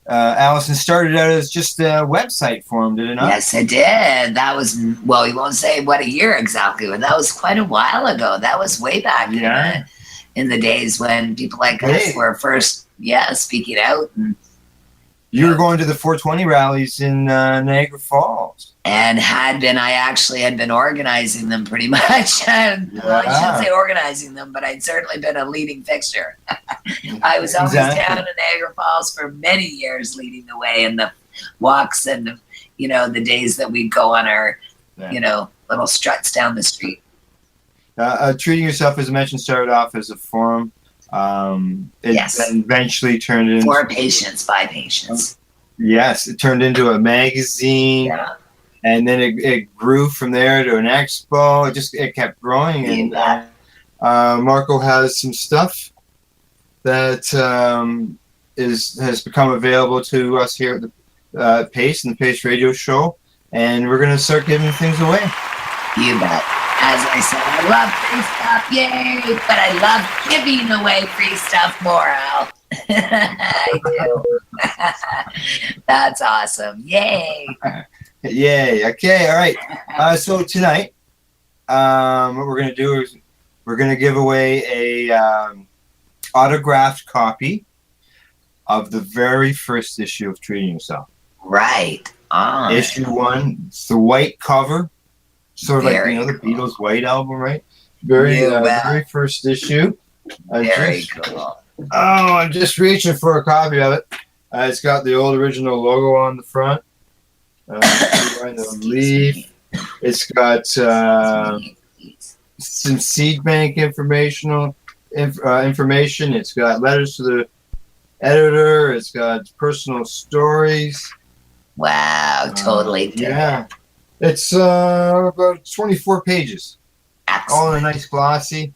Alison started out as just a website for him, did it not? Yes, it did. That was, well, we won't say what a year exactly, but that was quite a while ago. That was way back in the days when people like us were first, speaking out. And you were going to the 420 rallies in Niagara Falls. And I actually had been organizing them pretty much. Well, I shouldn't say organizing them, but I'd certainly been a leading fixture. I was always down in Niagara Falls for many years, leading the way in the walks and, the days that we'd go on our, little struts down the street. Treating Yourself, as I mentioned, started off as a forum. Then eventually turned into... For patients, by patients. Yes, it turned into a magazine. Yeah. And then it grew from there to an expo. It kept growing. And Marco has some stuff that has become available to us here at the P.A.C.E and the P.A.C.E Radio Show. And we're going to start giving things away. You bet. As I said, I love free stuff, yay! But I love giving away free stuff more, Al. I do. That's awesome. Yay. Yay. Okay, all right. So tonight, what we're going to do is we're going to give away a autographed copy of the very first issue of Treating Yourself. Right. Issue 1. It's the white cover. sort of like the Beatles' White Album, right? Very first issue. Very cool. Oh, I'm just reaching for a copy of it. It's got the old original logo on the front. The leaf. It's got some seed bank information. It's got letters to the editor. It's got personal stories. Wow, totally. Yeah. It's about 24 pages. Excellent. All in a nice glossy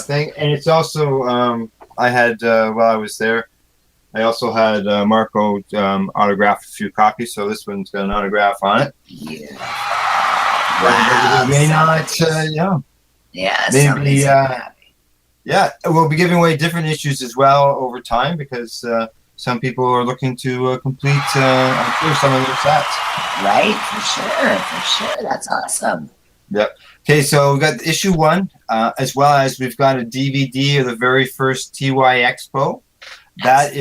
thing. And it's also, I had, while I was there, I also had Marco autograph a few copies, so this one's got an autograph on it. Yeah. Wow. May not, Yeah, maybe, yeah, we'll be giving away different issues as well over time because some people are looking to complete some of their sets. Right, for sure. That's awesome. Yep. Okay, so we've got issue 1, as well as we've got a DVD of the very first TY Expo. That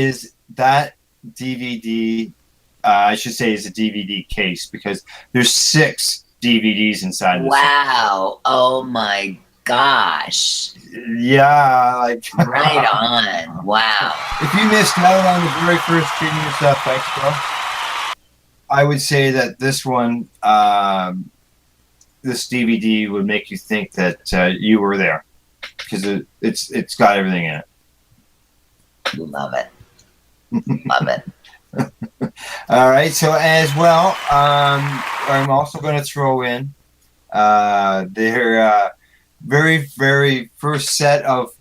DVD, I should say, is a DVD case because there's 6 DVDs inside this. Wow. Oh my gosh. Yeah, like right on. Wow. If you missed out on the very first Treating Yourself Expo, I would say that this one, this DVD would make you think that you were there because it's got everything in it. Love it. Love it. All right. So as well, I'm also going to throw in their very, very first set of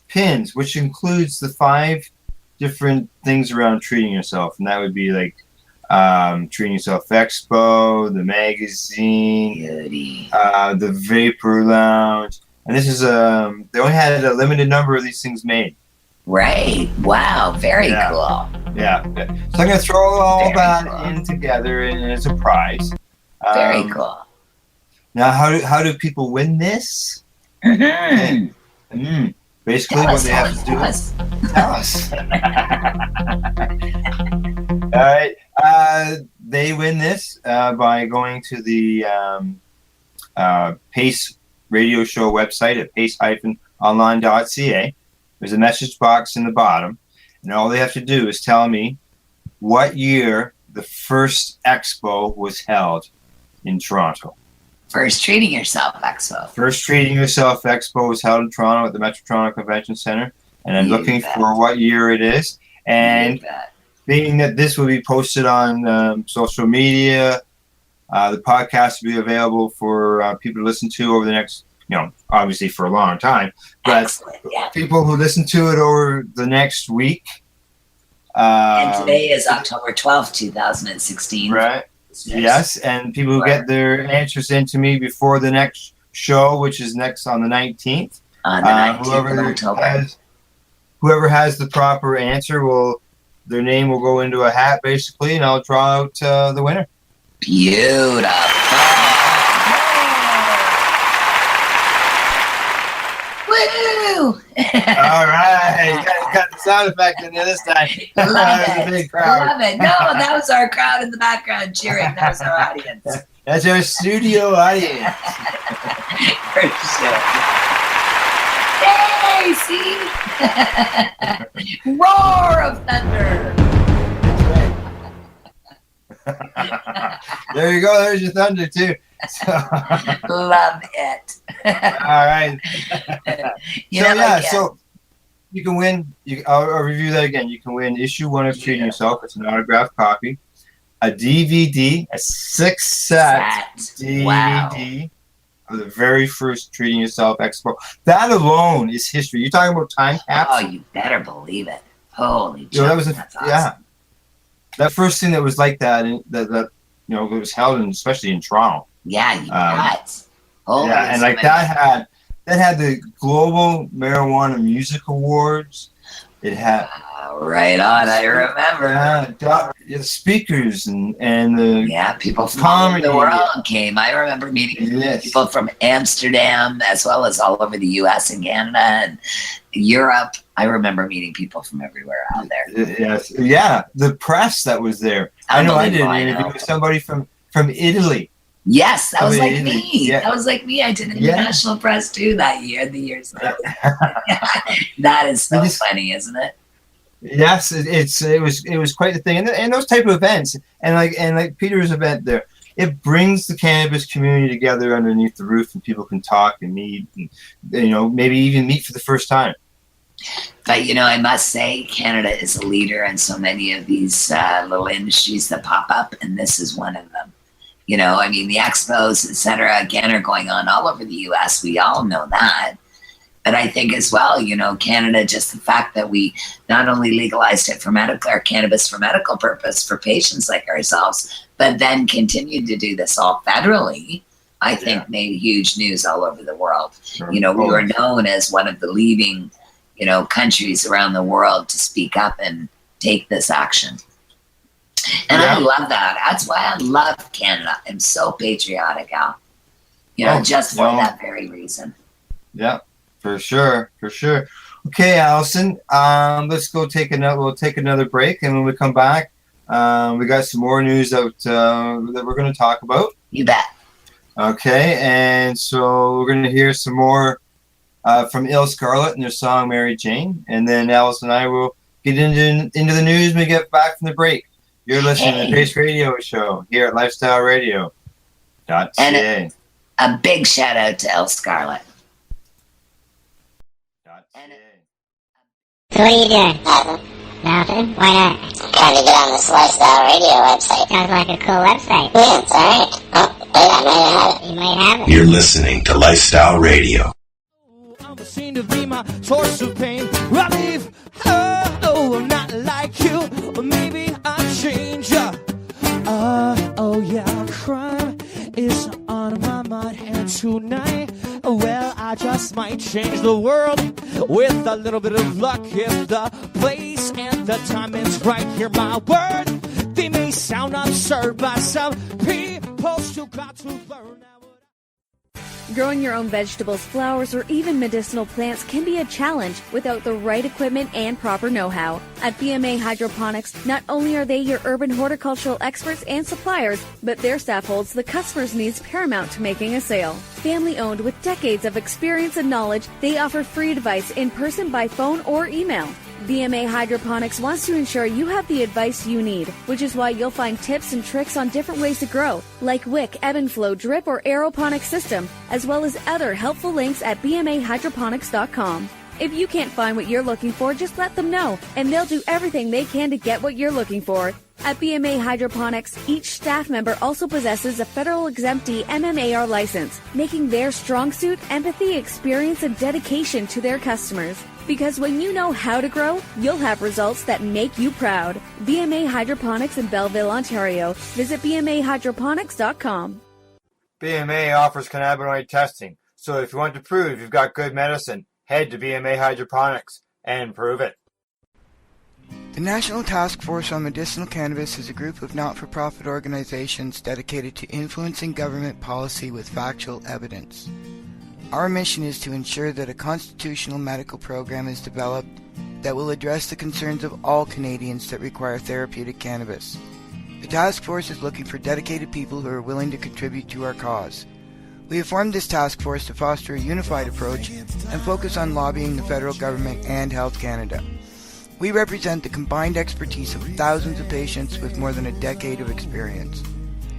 pins, which includes the 5 different things around treating yourself, and that would be like Treating Yourself Expo, the magazine, the Vapor Lounge, and this is they only had a limited number of these things made. Right. Wow. Very cool. Yeah. So I'm going to throw all that in together and as a prize. Very cool. Now, how do people win this? Basically, what they have to do is tell us. All right. They win this by going to the P.A.C.E radio show website at pace-online.ca. There's a message box in the bottom, and all they have to do is tell me what year the first expo was held in Toronto. First Treating Yourself Expo. First Treating Yourself Expo was held in Toronto at the Metro Toronto Convention Center, and I'm looking for what year it is. And being that this will be posted on social media, the podcast will be available for people to listen to over the next, obviously for a long time, but people who listen to it over the next week. And today is October 12th, 2016. Right. Yes, and people who get their answers into me before the next show, which is next on the 19th. On the 19th of October. Whoever has the proper answer their name will go into a hat, basically, and I'll draw out the winner. Beautiful. Woo! All right. You got the sound effect in there this time. Love it. A big crowd. Love it. No, that was our crowd in the background cheering. That was our audience. That's our studio audience. For sure. Hey, see? Roar of thunder. There you go. There's your thunder, too. Love it. All right. So you can win. I'll review that again. You can win issue 1 of Treating Yourself. It's an autographed copy. A DVD, a 6-set DVD of the very first Treating Yourself Expo. That alone is history. You're talking about time capsule. Oh, you better believe it. Holy that was that's awesome. That first thing that was like that, that it was held in, especially in Toronto. Yeah, you bet. And like that had the Global Marijuana Music Awards. It had right on. I remember. The speakers and the people from all over the world came. I remember meeting people from Amsterdam as well as all over the U.S. and Canada and Europe. I remember meeting people from everywhere out there. Yes, the press that was there. I know I did an interview with somebody from Italy. Yes, that was like me. Yeah. That was like me. I did international press too that year, the years later. That is so funny, isn't it? Yes, it was quite the thing, and those type of events, and like Peter's event there, it brings the cannabis community together underneath the roof, and people can talk and meet, and maybe even meet for the first time. But I must say, Canada is a leader in so many of these little industries that pop up, and this is one of them. The expos, et cetera, again, are going on all over the U.S. We all know that. But I think as well, Canada, just the fact that we not only legalized it for medical or cannabis for medical purpose for patients like ourselves, but then continued to do this all federally, I think made huge news all over the world. Sure. We were known as one of the leading, countries around the world to speak up and take this action. And I love that. That's why I love Canada. I'm so patriotic, Al. Just for that very reason. Yeah, for sure. Okay, Alison, let's go we'll take another break, and when we come back, we got some more news that we're going to talk about. You bet. Okay, and so we're going to hear some more from Il Scarlet and their song Mary Jane, and then Alison and I will get into the news when we get back from the break. You're listening to the P.A.C.E Radio Show here at LifestyleRadio.ca. And a big shout out to Il Scarlet. So what are you doing? Nothing? Why not? Trying to get on this Lifestyle Radio website. Sounds like a cool website. Yeah, it's alright. Oh, wait, I might have it. You might have it. You're listening to Lifestyle Radio. I'm seen to be my source of pain. Relief. Oh, I'm not like you. Or maybe I change ya. Oh yeah, crime is on my mind, and tonight, well, I just might change the world with a little bit of luck. If the place and the time is right, hear my word. They may sound absurd, but some people still got to learn. Growing your own vegetables, flowers, or even medicinal plants can be a challenge without the right equipment and proper know-how. At BMA Hydroponics, not only are they your urban horticultural experts and suppliers, but their staff holds the customer's needs paramount to making a sale. Family-owned with decades of experience and knowledge, they offer free advice in person, by phone, or email. BMA Hydroponics wants to ensure you have the advice you need, which is why you'll find tips and tricks on different ways to grow, like wick, ebb and flow, drip, or aeroponic system, as well as other helpful links at bmahydroponics.com. If you can't find what you're looking for, just let them know, and they'll do everything they can to get what you're looking for. At BMA Hydroponics, each staff member also possesses a federal exemptee MMAR license, making their strong suit empathy, experience, and dedication to their customers. Because when you know how to grow, you'll have results that make you proud. BMA Hydroponics in Belleville, Ontario. Visit bmahydroponics.com. BMA offers cannabinoid testing, so if you want to prove you've got good medicine, head to BMA Hydroponics and prove it. The National Task Force on Medicinal Cannabis is a group of not-for-profit organizations dedicated to influencing government policy with factual evidence. Our mission is to ensure that a constitutional medical program is developed that will address the concerns of all Canadians that require therapeutic cannabis. The task force is looking for dedicated people who are willing to contribute to our cause. We have formed this task force to foster a unified approach and focus on lobbying the federal government and Health Canada. We represent the combined expertise of thousands of patients with more than a decade of experience.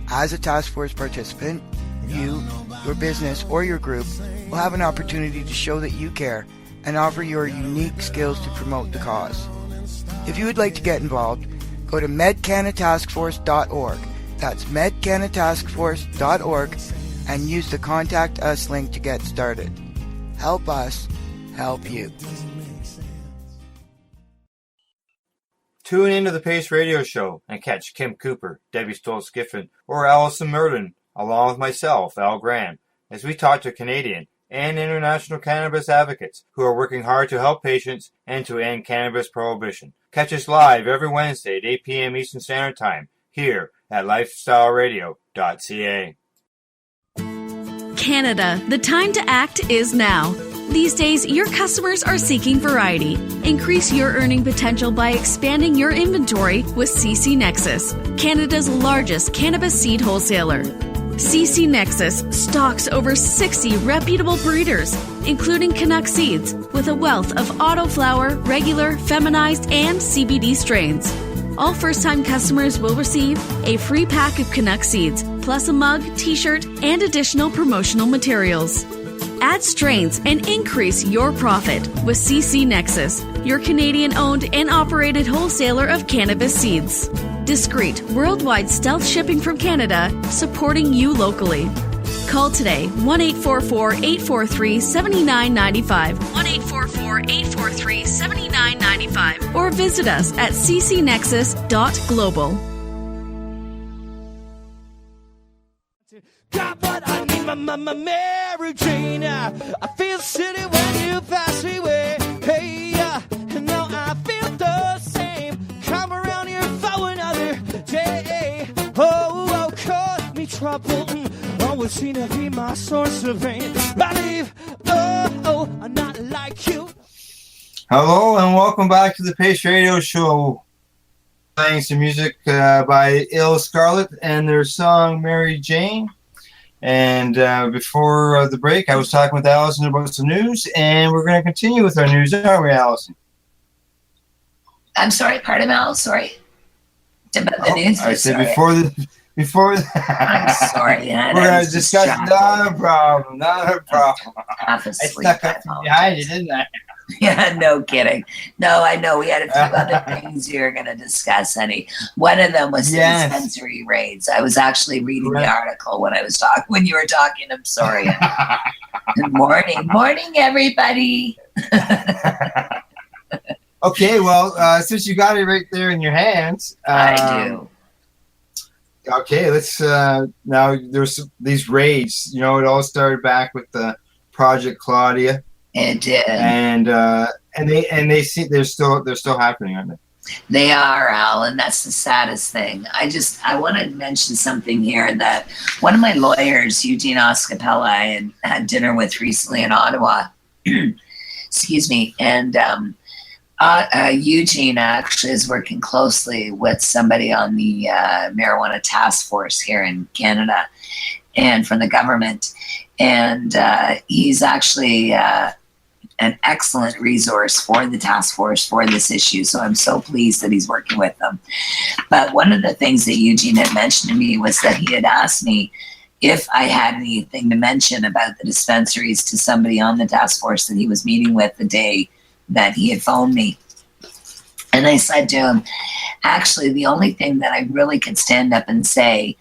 As a task force participant, you, your business, or your group will have an opportunity to show that you care and offer your unique skills to promote the cause. If you would like to get involved, go to medcanataskforce.org. That's medcanataskforce.org and use the Contact Us link to get started. Help us help you. Tune into the P.A.C.E Radio Show and catch Kim Cooper, Debbie Stoll-Skiffen, or Alison Myrden, along with myself, Al Graham, as we talk to Canadian and international cannabis advocates who are working hard to help patients and to end cannabis prohibition. Catch us live every Wednesday at 8 p.m. Eastern Standard Time here at lifestyleradio.ca. Canada, the time to act is now. These days, your customers are seeking variety. Increase your earning potential by expanding your inventory with C.C. Nexus, Canada's largest cannabis seed wholesaler. CC Nexus stocks over 60 reputable breeders, including Canuck seeds, with a wealth of autoflower, regular, feminized, and CBD strains. All first-time customers will receive a free pack of Canuck seeds, plus a mug, t-shirt, and additional promotional materials. Add strains and increase your profit with CC Nexus, your Canadian-owned and operated wholesaler of cannabis seeds. Discreet, worldwide stealth shipping from Canada, supporting you locally. Call today, 1-844-843-7995, 1-844-843-7995, or visit us at ccnexus.global. God, but I need my Mary Jane. I feel city when you pass me way. Hey, and now I feel the same. Come around here for another day. Oh, cause me trouble. Always seem to be my source of pain. Believe, I'm not like you. Hello and welcome back to the P.A.C.E Radio Show. Playing some music by Ill Scarlet and their song Mary Jane. And before the break, I was talking with Alison about some news, and we're going to continue with our news, aren't we, Alison? I'm sorry, pardon, Al. Sorry. About the news. I said sorry. before. I'm sorry. We're going to discuss. Not a problem. I stuck up behind you, didn't I? Yeah, no kidding. No, I know we had a few other things we were going to discuss, honey. One of them was the dispensary raids. I was actually reading the article when you were talking. I'm sorry. Good morning, everybody. Okay, well, since you got it right there in your hands, I do. Okay, let's now. There's these raids. You know, it all started back with the Project Claudia. It did, and they see they're still happening, aren't they? They are, Al, and that's the saddest thing. I want to mention something here that one of my lawyers, Eugene Oscapella, I had dinner with recently in Ottawa. Excuse me, and Eugene actually is working closely with somebody on the marijuana task force here in Canada, and from the government, and he's actually an excellent resource for the task force for this issue. So I'm so pleased that he's working with them. But one of the things that Eugene had mentioned to me was that he had asked me if I had anything to mention about the dispensaries to somebody on the task force that he was meeting with the day that he had phoned me. And I said to him, actually, the only thing that I really could stand up and say,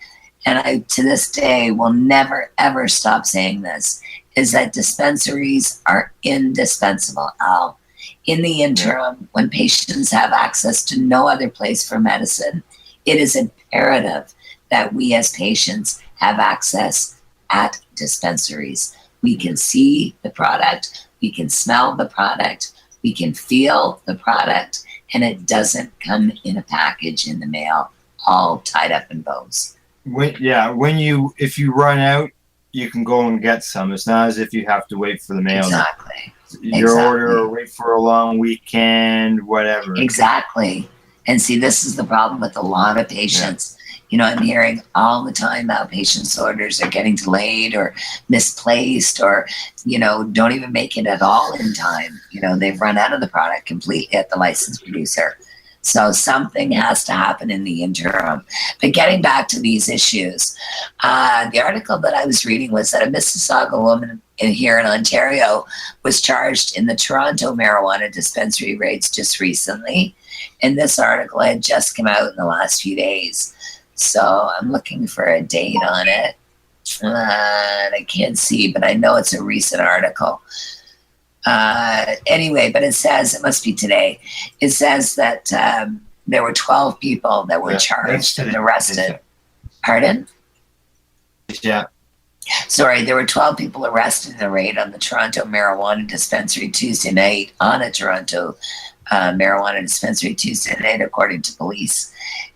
and I to this day will never, ever stop saying this, is that dispensaries are indispensable, Al. In the interim, when patients have access to no other place for medicine, it is imperative that we as patients have access at dispensaries. We can see the product, we can smell the product, we can feel the product, and it doesn't come in a package in the mail, all tied up in bows. If you run out, you can go and get some. It's not as if you have to wait for the mail. Exactly. Your order or wait for a long weekend, whatever. Exactly. And see, this is the problem with a lot of patients. Yeah. You know, I'm hearing all the time how patients' orders are getting delayed or misplaced or, you know, don't even make it at all in time. You know, they've run out of the product completely at the licensed producer. So something has to happen in the interim. But getting back to these issues, the article that I was reading was that a Mississauga woman here in Ontario was charged in the Toronto marijuana dispensary raids just recently. And this article had just come out in the last few days. So I'm looking for a date on it. I can't see, but I know it's a recent article. Anyway, but it says, it must be today, it says that there were 12 people that were charged and arrested. Pardon? Yeah. Sorry, there were 12 people arrested in a raid on the Toronto marijuana dispensary Tuesday night, marijuana dispensary Tuesday night, according to police.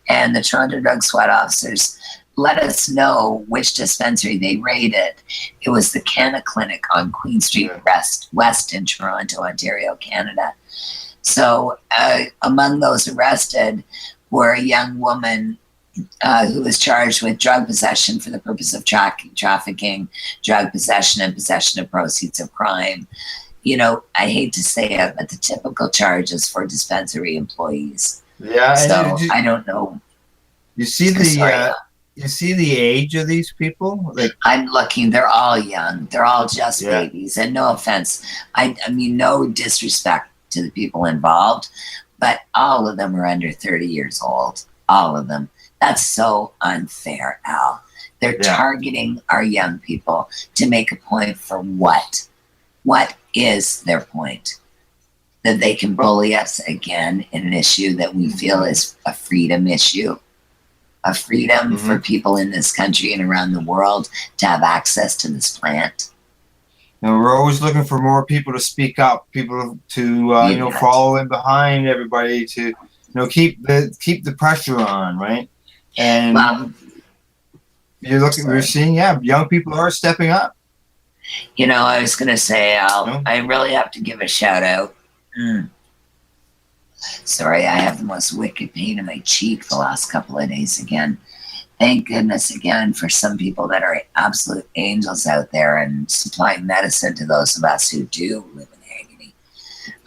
And the Toronto Drug Squad officers let us know which dispensary they raided. It was the Canna Clinic on Queen Street West in Toronto, Ontario, Canada. So among those arrested were a young woman who was charged with drug possession for the purpose of trafficking, drug possession, and possession of proceeds of crime. You know, I hate to say it, but the typical charges for dispensary employees. Yeah. So I don't know. You see the age of these people? Like, I'm looking, they're all young. They're all just babies. And no offense. I mean, no disrespect to the people involved, but all of them are under 30 years old. All of them. That's so unfair, Al. They're targeting our young people to make a point for what? What is their point? That they can bully us again in an issue that we feel is a freedom issue. A freedom for people in this country and around the world to have access to this plant. You know, we're always looking for more people to speak up, people to follow in behind everybody to keep the pressure on, right? And we're seeing young people are stepping up. You know, I was going to say, Al, I really have to give a shout out. Sorry, I have the most wicked pain in my cheek the last couple of days again. Thank goodness again for some people that are absolute angels out there and supplying medicine to those of us who do live in agony.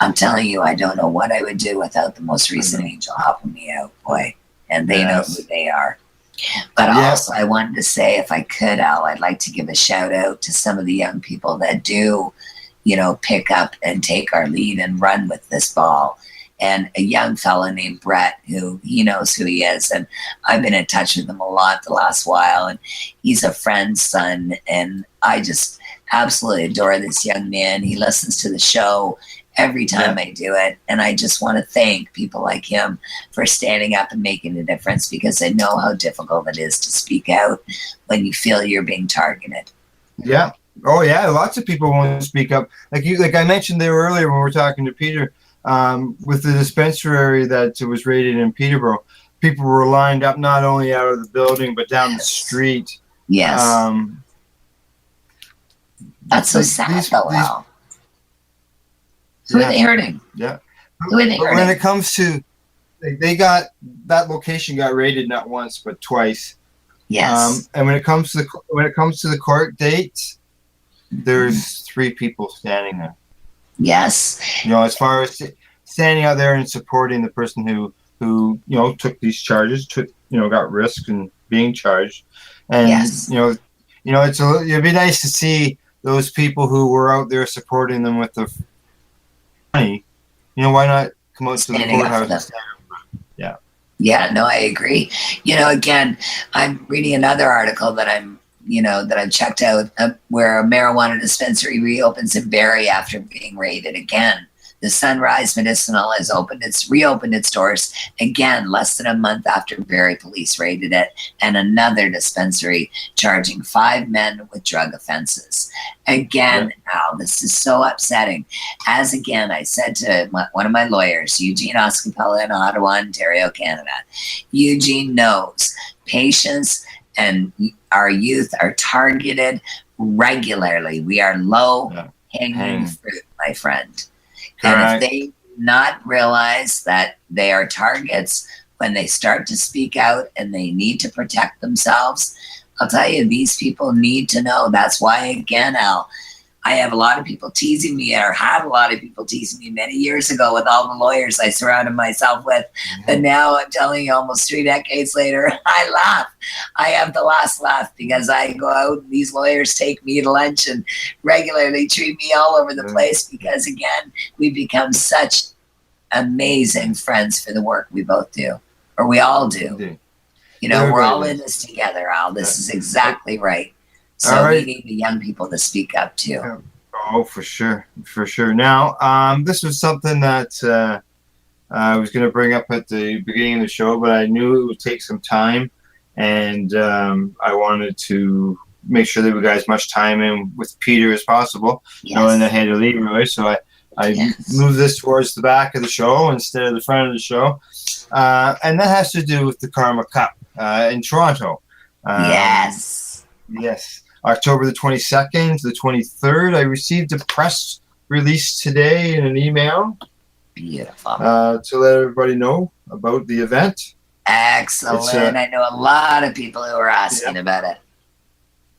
I'm telling you, I don't know what I would do without the most recent angel helping me out, boy. And they know who they are. But also, I wanted to say, if I could, Al, I'd like to give a shout out to some of the young people that do, pick up and take our lead and run with this ball. And a young fella named Brett, who he knows who he is. And I've been in touch with him a lot the last while. And he's a friend's son. And I just absolutely adore this young man. He listens to the show every time I do it. And I just want to thank people like him for standing up and making a difference, because I know how difficult it is to speak out when you feel you're being targeted. Yeah. Oh, yeah. Lots of people want to speak up. Like I mentioned there earlier when we were talking to Peter, with the dispensary that was raided in Peterborough, people were lined up not only out of the building but down the street. Yes. That's so sad, though, Al. Who are they hurting? Yeah. Who are they hurting? When it comes to, that location got raided not once but twice. Yes. And when it comes to the court dates, there's 3 people standing there. Yes. As far as standing out there and supporting the person who took these charges, got risked and being charged, and it'd be nice to see those people who were out there supporting them with the money. Why not come out to the courthouse and stand up? Yeah. Yeah. No, I agree. Again, I'm reading another article that I've checked out, where a marijuana dispensary reopens in Barrie after being raided again. The Sunrise Medicinal has reopened its doors again less than a month after Barrie police raided it, and another dispensary charging 5 men with drug offenses. Again, Al, this is so upsetting. As again, I said to one of my lawyers, Eugene Oscapella in Ottawa, Ontario, Canada, Eugene knows patients and our youth are targeted regularly. We are low-hanging fruit, my friend. Correct. And if they do not realize that they are targets when they start to speak out and they need to protect themselves, I'll tell you, these people need to know. That's why, again, Al, I have a lot of people teasing me, or had a lot of people teasing me many years ago with all the lawyers I surrounded myself with. But now I'm telling you, almost 3 decades later, I laugh. I have the last laugh, because I go out and these lawyers take me to lunch and regularly treat me all over the place, because, again, we've become such amazing friends for the work we both do, or we all do. We're all in this together, Al. This is exactly right. So we need the young people to speak up too. Oh, for sure. Now, this was something that I was going to bring up at the beginning of the show, but I knew it would take some time, and I wanted to make sure that we got as much time in with Peter as possible, knowing that I had to leave early. So I moved this towards the back of the show instead of the front of the show, and that has to do with the Karma Cup in Toronto. Yes. October the 22nd to the 23rd. I received a press release today in an email. Beautiful. To let everybody know about the event. Excellent. I know a lot of people who are asking about it.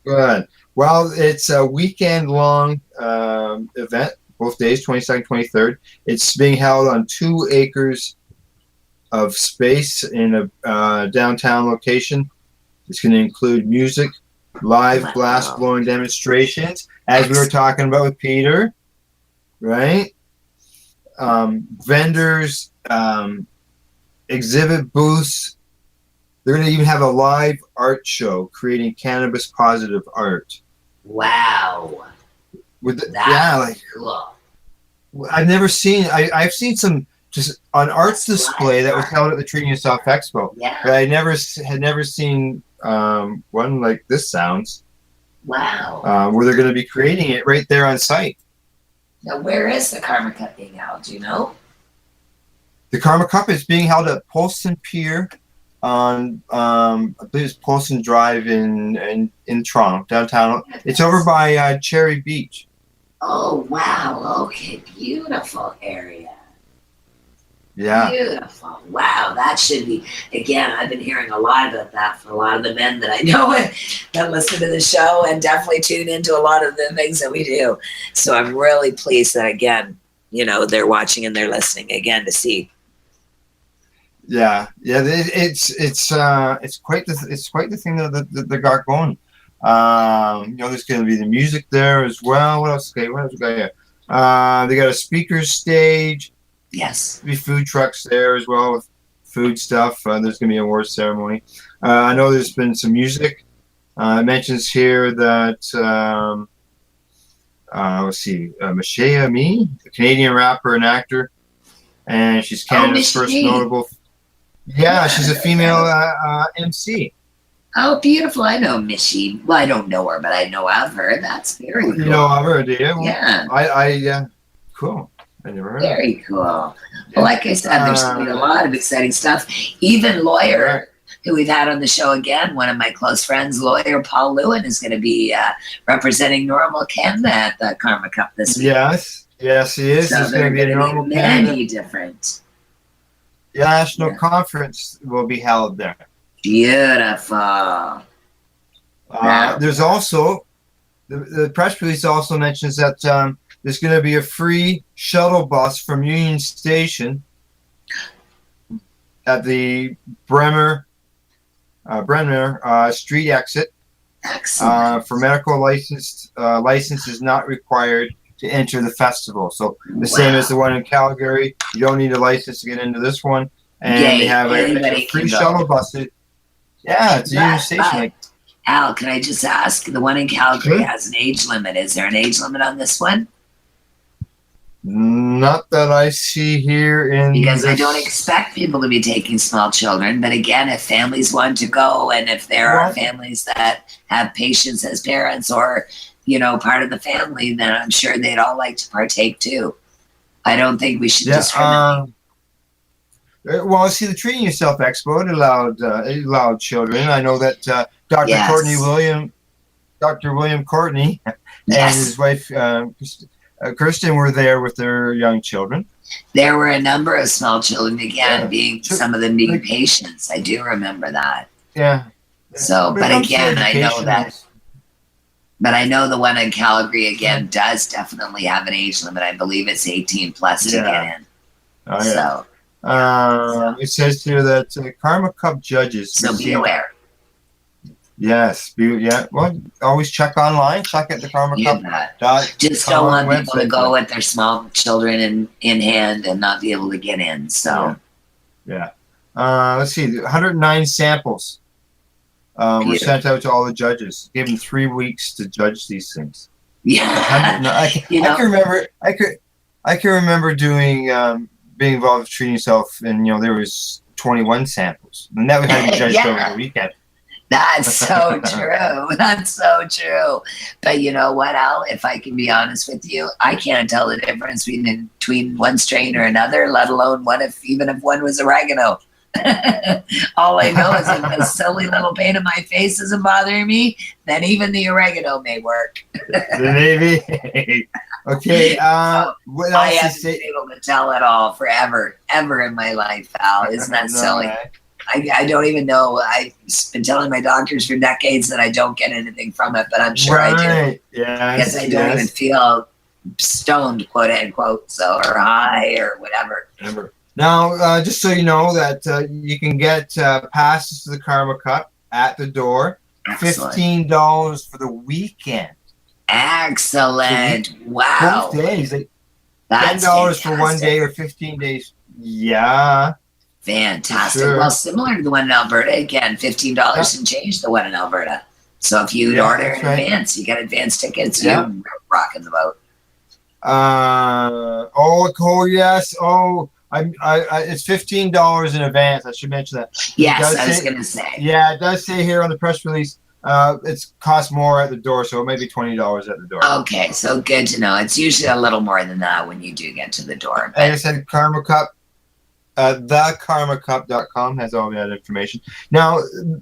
Good. Well, it's a weekend-long event, both days, 22nd, 23rd. It's being held on 2 acres of space in a downtown location. It's going to include music, live blast-blowing demonstrations, as we were talking about with Peter, right? Vendors, exhibit booths. They're going to even have a live art show creating cannabis positive art. Wow. Cool. I've never seen. I've seen some just on arts display that was held at the Treating Yourself Expo. Yeah. But I had never seen one like this sounds. Wow. Where they're going to be creating it right there on site. Now, where is the Karma Cup being held? Do you know? The Karma Cup is being held at Polson Pier on, I believe it's Polson Drive in Toronto, downtown. It's over by Cherry Beach. Oh, wow. Okay. Beautiful area. Yeah. Beautiful. Wow. That should be, again, I've been hearing a lot about that from a lot of the men that I know that listen to the show and definitely tune into a lot of the things that we do. So I'm really pleased that, again, they're watching and they're listening again to see. Yeah. It's quite the thing that they got going. There's going to be the music there as well. What else? Okay, what else we got here? They got a speakers stage. Yes. There'll be food trucks there as well with food stuff. There's going to be an awards ceremony. I know there's been some music. It mentions here that let's see, Mashea Me, a Canadian rapper and actor, and she's Canada's first notable. Yeah, she's a female MC. Oh, beautiful. I know Missy. Well, I don't know her, but I know of her. That's very cool. You know of her, do you? Yeah. Cool. I never heard Very cool. Well, like I said, there's going to be a lot of exciting stuff. Even Lawyer, who we've had on the show again, one of my close friends, Lawyer Paul Lewin, is going to be representing Normal Canada at the Karma Cup this week. Yes, he is. So He's going to be a Normal Canada. Many different. The national conference will be held there. Beautiful. There's also, the press release also mentions that there's going to be a free shuttle bus from Union Station at the Bremer Street exit. Excellent. For medical license is not required to enter the festival. So the same as the one in Calgary, you don't need a license to get into this one. And they have a free shuttle bus. Yeah, it's a Union Station. Al, can I just ask, the one in Calgary has an age limit. Is there an age limit on this one? Not that I see here because I don't expect people to be taking small children. But again, if families want to go, and if there are families that have patients as parents or, part of the family, then I'm sure they'd all like to partake too. I don't think we should discriminate. Well, see, the Treating Yourself Expo, it allowed children. I know that Dr. William Courtney and his wife, Kirsten, were there with their young children. There were a number of small children, again, some of them being patients. I do remember that. Yeah. So, but again, I know that. But I know the one in Calgary, again, does definitely have an age limit. I believe it's 18 plus to get in. Oh, yeah. So. It says here that Karma Cup judges. So be aware. Yes. Well, always check online. Check at the Karma Cup. Just don't want people to go with their small children in hand and not be able to get in. So. Yeah. Let's see. 109 samples were sent out to all the judges. Gave them 3 weeks to judge these things. Yeah. I can remember doing. Being involved with Treating Yourself, and there was 21 samples, and that had to be judged over the weekend. That's so true. That's so true. But you know what, Al? If I can be honest with you, I can't tell the difference between one strain or another, let alone even if one was oregano. All I know is if the silly little pain in my face isn't bothering me, then even the oregano may work. Maybe. Okay. What else I haven't been able to tell it all ever in my life, Al. Isn't that silly? I don't even know. I've been telling my doctors for decades that I don't get anything from it, but I'm sure I do. Yes. Because I don't even feel stoned, quote unquote, or high or whatever. Now, just so you know that you can get passes to the Karma Cup at the door. Excellent. $15 for the weekend. Excellent. Wow. Both days. That's $10 for one day or 15 days. Yeah. Fantastic. Sure. Well, similar to the one in Alberta, again, $15 and change the one in Alberta. So if you order in advance, you get advance tickets, you're rocking the boat. Yes. It's $15 in advance. I should mention that. Yes, I was going to say. Yeah, it does say here on the press release. It costs more at the door, so it may be $20 at the door. Okay, so good to know. It's usually a little more than that when you do get to the door. Like I said, Karma Cup, thekarmacup.com has all that information. Now,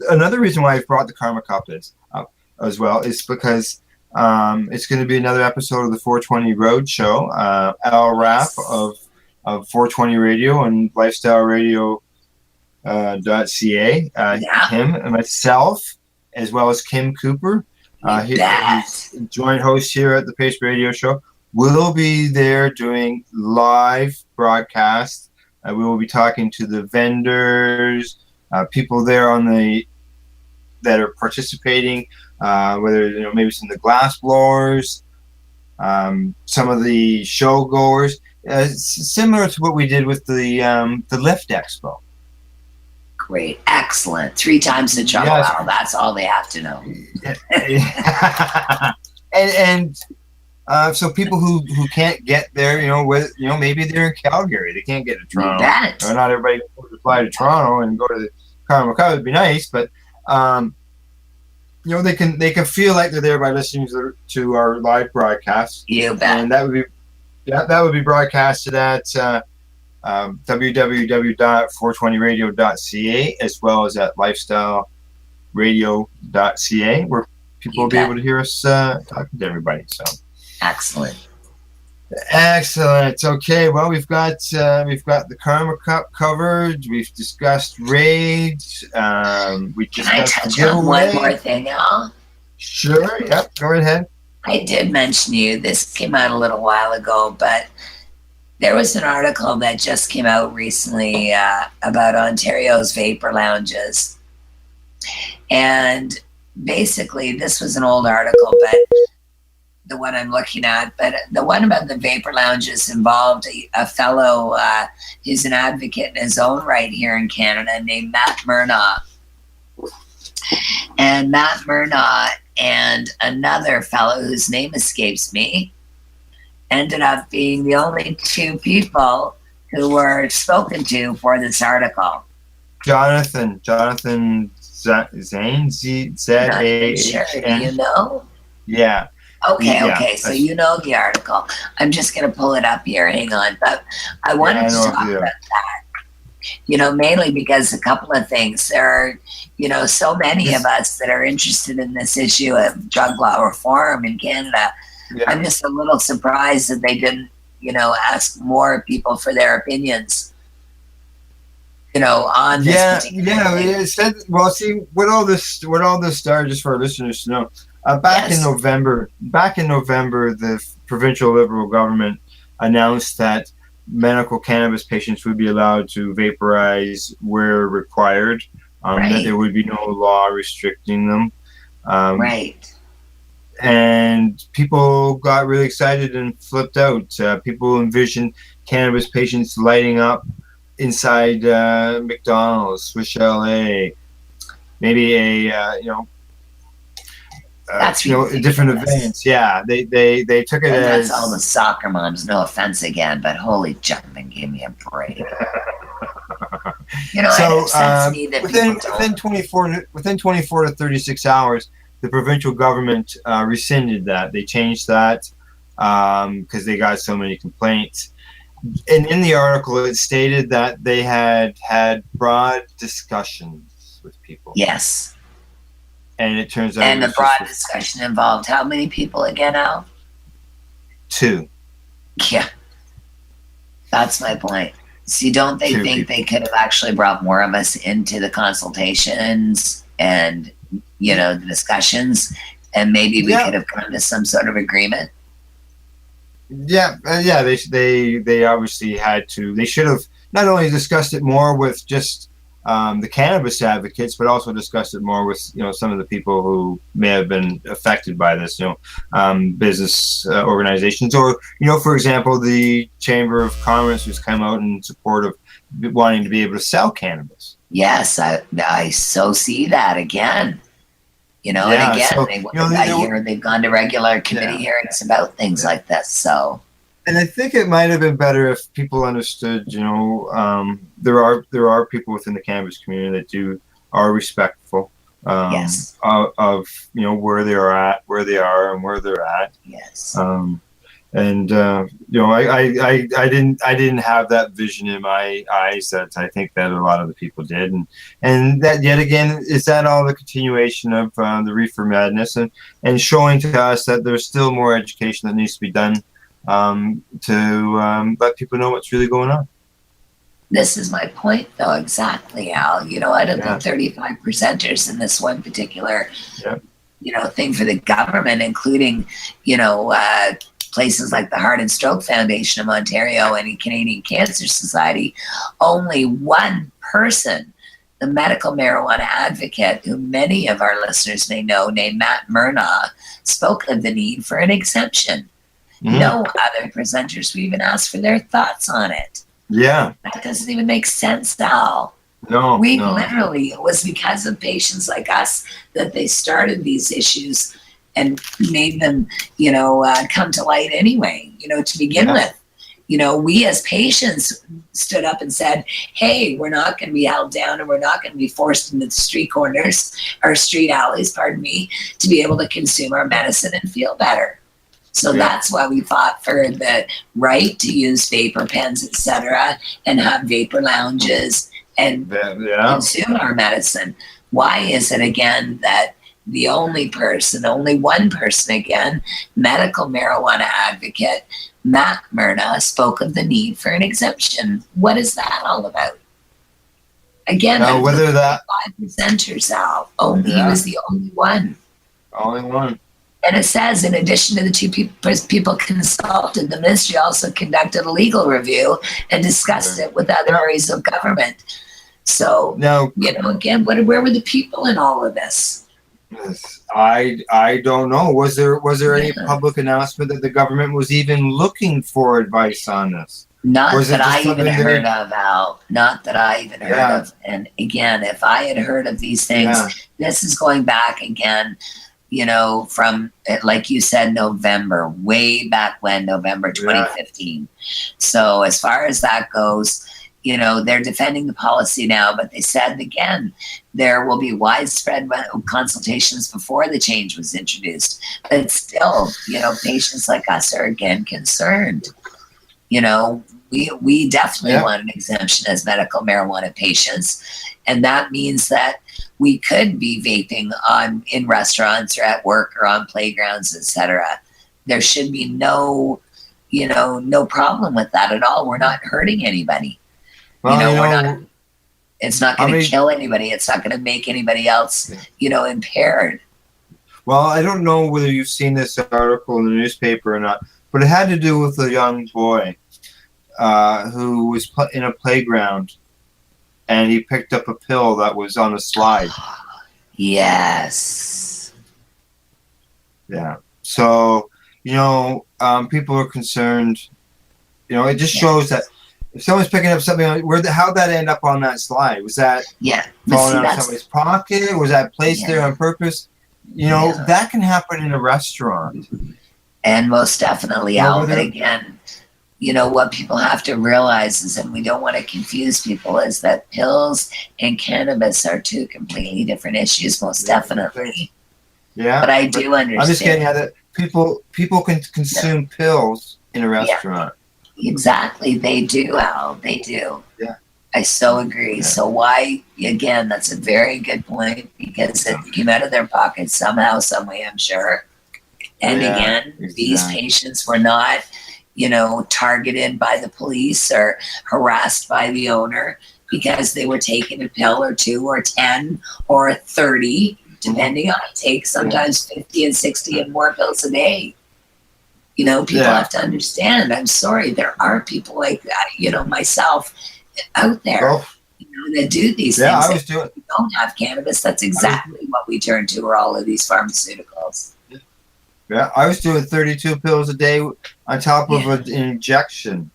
another reason why I brought the Karma Cup up as well is because it's going to be another episode of the 420 Road Show, our wrap of 420 Radio and Lifestyle Radio .ca. Him and myself, as well as Kim Cooper, he's joint host here at the P.A.C.E Radio Show. We'll be there doing live broadcasts. We will be talking to the vendors, people there that are participating, whether maybe some of the glass blowers, some of the show goers, similar to what we did with the Lift Expo. Great, excellent. 3 times the trouble. Yes. Wow, that's all they have to know. and so people who can't get there, maybe they're in Calgary, they can't get to Toronto. Not everybody can fly to Toronto and go to the Karma Cup. It'd be nice, but they can feel like they're there by listening to our live broadcast. You bet. And that would be broadcasted at www.420radio.ca as well as at lifestyleradio.ca, where people will be able to hear us talking to everybody. So excellent. Okay, well, we've got the Karma Cup covered. We've discussed raids. We Can I touch on one more thing, Al? Sure. Yep. Go ahead. I did mention you. This came out a little while ago, but there was an article that just came out recently about Ontario's vapor lounges. And basically, this was an old article, but the one I'm looking at, but the one about the vapor lounges involved a fellow who's an advocate in his own right here in Canada named Matt Myrden. And Matt Myrden and another fellow whose name escapes me ended up being the only 2 people who were spoken to for this article. Jonathan Zane, Z-A-H-N. Sure, do you know? Yeah. Okay, so you know the article. I'm just going to pull it up here. Hang on. But I wanted to talk about that. Mainly because a couple of things. There are, so many of us that are interested in this issue of drug law reform in Canada. Yeah. I'm just a little surprised that they didn't, ask more people for their opinions, on this particular thing. It said, well, see, what all this started, just for our listeners to know, back in November, the provincial Liberal government announced that medical cannabis patients would be allowed to vaporize where required, that there would be no law restricting them. And people got really excited and flipped out. People envisioned cannabis patients lighting up inside McDonald's, Swiss Chalet, maybe different events. Yeah, they took it as that's all the soccer moms. No offense again, but holy jumping, give me a break. So within 24 to 36 hours, the provincial government rescinded that. They changed that because they got so many complaints. And in the article, it stated that they had broad discussions with people. Yes. And it turns out... And the broad discussion involved how many people again, Al? 2. Yeah. That's my point. So don't they think they could have actually brought more of us into the consultations and, the discussions, and maybe we could have come to some sort of agreement? Yeah. They obviously had to. They should have not only discussed it more with just the cannabis advocates, but also discussed it more with some of the people who may have been affected by this. Business organizations, or for example, the Chamber of Commerce has come out in support of wanting to be able to sell cannabis. Yes, I so see that again. And again, so, I hear they've gone to regular committee hearings about things like this. So. And I think it might have been better if people understood, there are people within the cannabis community that are respectful of where they are and where they're at. Yes. I didn't have that vision in my eyes that I think that a lot of the people did, and that yet again is that all the continuation of the reefer madness and showing to us that there's still more education that needs to be done to let people know what's really going on. This is my point, though. Exactly, Al. Out of the 35 presenters in this one particular, thing for the government, including, places like the Heart and Stroke Foundation of Ontario and the Canadian Cancer Society, only one person, the medical marijuana advocate, who many of our listeners may know, named Matt Myrna, spoke of the need for an exemption. No other presenters we even asked for their thoughts on it. Yeah. That doesn't even make sense, Al. No. Literally, it was because of patients like us that they started these issues and made them, come to light anyway, to begin with. We as patients stood up and said, hey, we're not going to be held down and we're not going to be forced into the street corners or street alleys, to be able to consume our medicine and feel better. So that's why we fought for the right to use vapor pens, etc., and have vapor lounges and consume our medicine. Why is it, again, that only one person again, medical marijuana advocate Matt Myrna, spoke of the need for an exemption? What is that all about? Again, whether that 5 presenters out, he was the only one. Only one. And it says, in addition to the 2 people consulted, the ministry also conducted a legal review and discussed it with other areas of government. So, again, where were the people in all of this? I don't know. Was there any public announcement that the government was even looking for advice on this? Not that I even heard of, Al. Not that I even heard of. And again, if I had heard of these things, this is going back again, from, like you said, November, way back when, November 2015. So as far as that goes, they're defending the policy now, but they said, again, there will be widespread consultations before the change was introduced. But still, patients like us are, again, concerned. We definitely want an exemption as medical marijuana patients. And that means that we could be vaping in restaurants or at work or on playgrounds, etc. There should be no problem with that at all. We're not hurting anybody. Well, it's not going to kill anybody. It's not going to make anybody else, impaired. Well, I don't know whether you've seen this article in the newspaper or not, but it had to do with a young boy who was in a playground, and he picked up a pill that was on a slide. Yes. Yeah. So, people are concerned. It just shows that if someone's picking up something, how'd that end up on that slide? Was that falling out of somebody's pocket? Was that placed there on purpose? That can happen in a restaurant. And most definitely, Al, but again, what people have to realize is, and we don't want to confuse people, is that pills and cannabis are 2 completely different issues, most definitely. Yeah. But I do understand. I'm just getting at that people can consume pills in a restaurant. Exactly. They do, Al. They do. Yeah. I so agree. Yeah. So why, again, that's a very good point, because it came out of their pockets somehow, some way, I'm sure. And again, these patients were not, targeted by the police or harassed by the owner because they were taking a pill or 2 or 10 or 30, depending on take sometimes 50 and 60 and more pills a day. People have to understand, I'm sorry, there are people like that, myself out there that do these things. If we don't have cannabis, that's exactly what we turn to, are all of these pharmaceuticals. Yeah, I was doing 32 pills a day on top of an injection.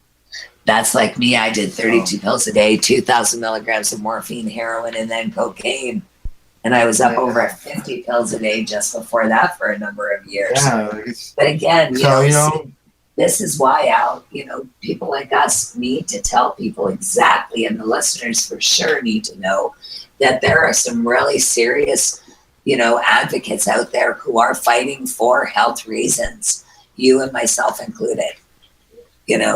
That's like me. I did 32 pills a day, 2,000 milligrams of morphine, heroin, and then cocaine. And I was up over 50 pills a day just before that for a number of years. Yeah, but again, this is why, Al, people like us need to tell people exactly, and the listeners for sure need to know that there are some really serious, advocates out there who are fighting for health reasons, you and myself included.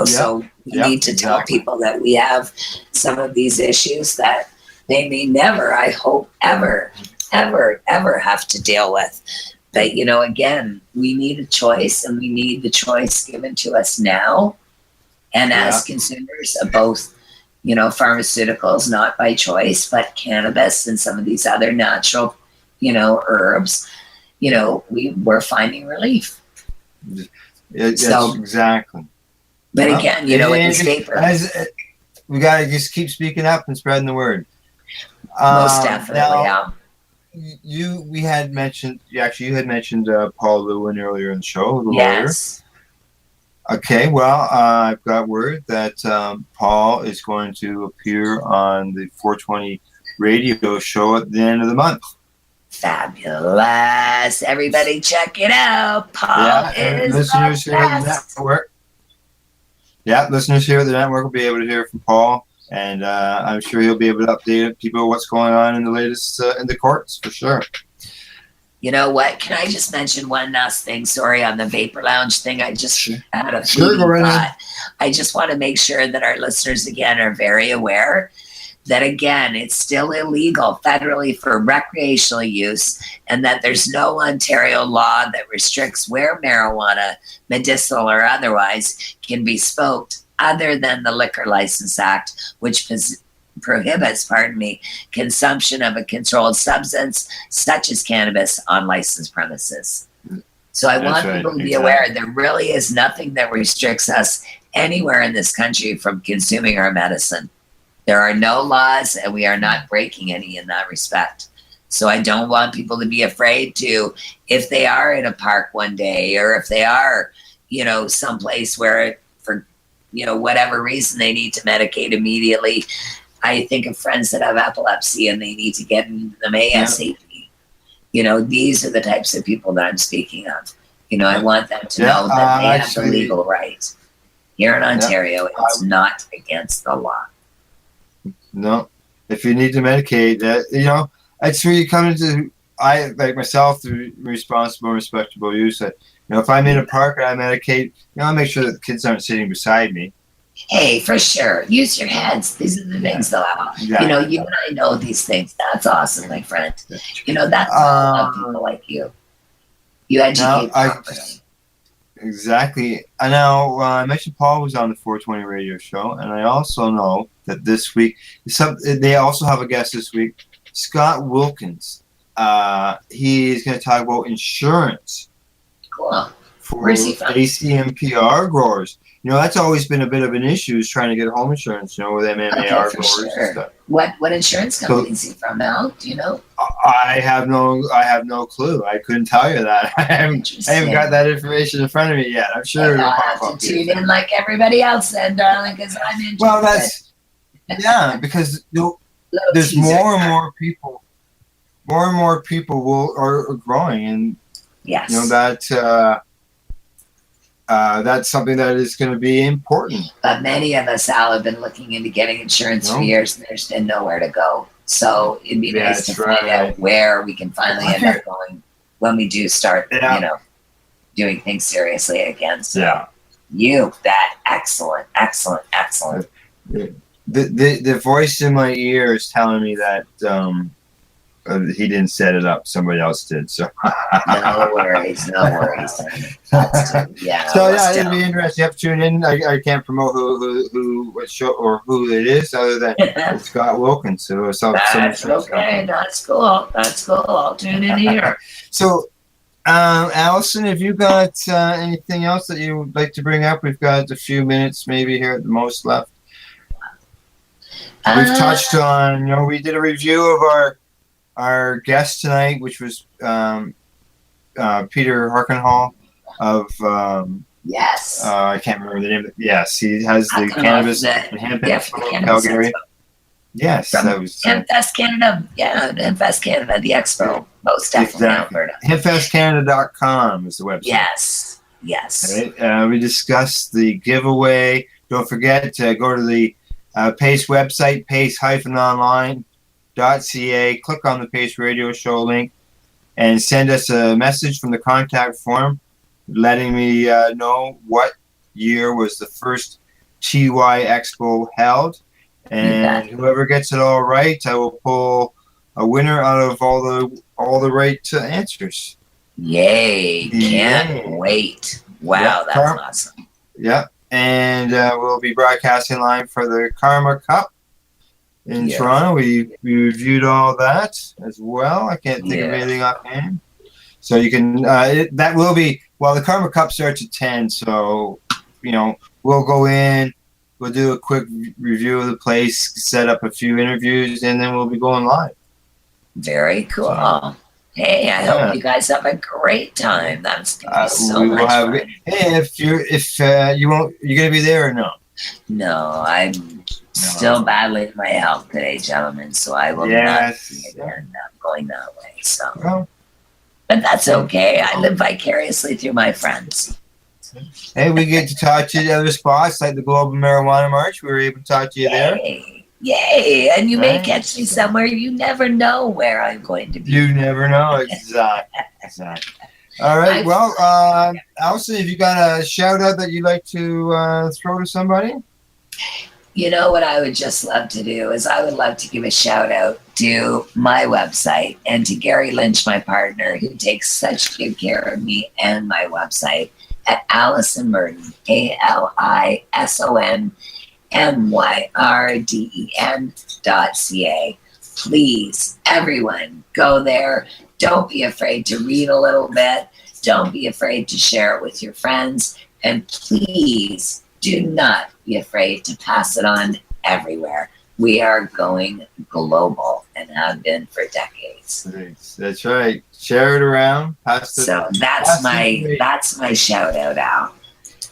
So we need to tell people that we have some of these issues that they may never, I hope, ever have to deal with. But, again, we need a choice, and we need the choice given to us now. And as consumers of both, pharmaceuticals, not by choice, but cannabis and some of these other natural, herbs, we're finding relief. Exactly. But again, with these vapors. We got to just keep speaking up and spreading the word. Most definitely, you had mentioned Paul Lewin earlier in the show, the yes. lawyer. Okay, well, I've got word that Paul is going to appear on the 420 radio show at the end of the month. Fabulous. Everybody check it out. Paul is listeners here at the network. Yeah, listeners here at the network will be able to hear from Paul. And I'm sure he'll be able to update people what's going on in the latest in the courts, for sure. You know what? Can I just mention one last thing? Sorry, on the Vapor Lounge thing. I just had a thought. I just want to make sure that our listeners, again, are very aware that, again, it's still illegal federally for recreational use, and that there's no Ontario law that restricts where marijuana, medicinal or otherwise, can be smoked, other than the Liquor License Act, which prohibits, consumption of a controlled substance such as cannabis on licensed premises. So I want people to be aware there really is nothing that restricts us anywhere in this country from consuming our medicine. There are no laws, and we are not breaking any in that respect. So I don't want people to be afraid to, if they are in a park one day, or if they are, someplace where whatever reason they need to medicate immediately. I think of friends that have epilepsy and they need to get into them ASAP. These are the types of people that I'm speaking of. I want them to know that they have the legal right. Here in Ontario, it's not against the law. No. If you need to medicate, that's where you come into, I, like myself, the responsible and respectable use. If I'm in a park and I medicate, I make sure that the kids aren't sitting beside me. Hey, for sure. Use your heads. These are the things, though. Exactly. You and I know these things. That's awesome, my friend. That's all about people like you. You educate properly. Exactly. I know I mentioned Paul was on the 420 radio show, and I also know that this week, they also have a guest this week, Scott Wilkins. He's going to talk about insurance. Cool. For P.A.C.E and PR growers. That's always been a bit of an issue, is trying to get home insurance, with MMAR growers and stuff. What insurance company is he from, Al? Do you know? I have no clue. I couldn't tell you that. I haven't got that information in front of me yet. I'm sure I'll have to tune in like everybody else then, darling, because I'm interested. Well, because there's more and more people. More and more people are growing, and yes, that's something that is going to be important. But many of us, Al, have been looking into getting insurance for years, and there's been nowhere to go. So it'd be nice to find out where we can finally end up going when we do start, doing things seriously again. So excellent. The voice in my ear is telling me that he didn't set it up. Somebody else did. So No worries. Yeah. So yeah, it'd be interesting. You have to tune in. I can't promote who what show or who it is other than it's Scott Wilkins. So That's okay. That's cool. I'll tune in here. So, Alison, have you got anything else that you would like to bring up? We've got a few minutes, maybe here at the most left. We've touched on, we did a review of our guest tonight, which was Peter Hockenhull of yes. I can't remember the name. Yes, he has the Cannabis and Hemp Expo Calgary. Yes, that was HempFest Canada. Yeah, HempFest Canada, the expo. Most definitely, Alberta. HempFestCanada.com is the website. Yes. Right. We discussed the giveaway. Don't forget to go to the P.A.C.E website, P.A.C.E-online.ca. Click on the P.A.C.E Radio Show link and send us a message from the contact form letting me know what year was the first TY Expo held. And whoever gets it all right, I will pull a winner out of all the right answers. Yay. Can't wait. Wow, that's awesome. Yeah. And we'll be broadcasting live for the Karma Cup in Toronto. We reviewed all that as well. I can't think of anything offhand. So you can, that will be, the Karma Cup starts at 10. So, we'll go in, we'll do a quick review of the place, set up a few interviews, and then we'll be going live. Very cool. So, hey, I hope you guys have a great time. That's gonna be so much fun. Hey, if you won't, you're gonna be there or no? No, I'm still battling my health today, gentlemen. So I will not be again. I'm going that way. So, but that's okay. I live vicariously through my friends. Hey, we get to talk to you at other spots like the Global Marijuana March. We were able to talk to you there. Yay! And you may catch me somewhere. You never know where I'm going to be. You never know. Exactly. All right. Alison, have you got a shout out that you'd like to throw to somebody? You know what I would just love to do is I would love to give a shout out to my website and to Gary Lynch, my partner, who takes such good care of me and my website at Alison Myrden, ALISONMYRDEN.ca. Please, everyone, go there. Don't be afraid to read a little bit. Don't be afraid to share it with your friends. And please do not be afraid to pass it on everywhere. We are going global and have been for decades. That's right. Share it around. So that's my shout out, Al.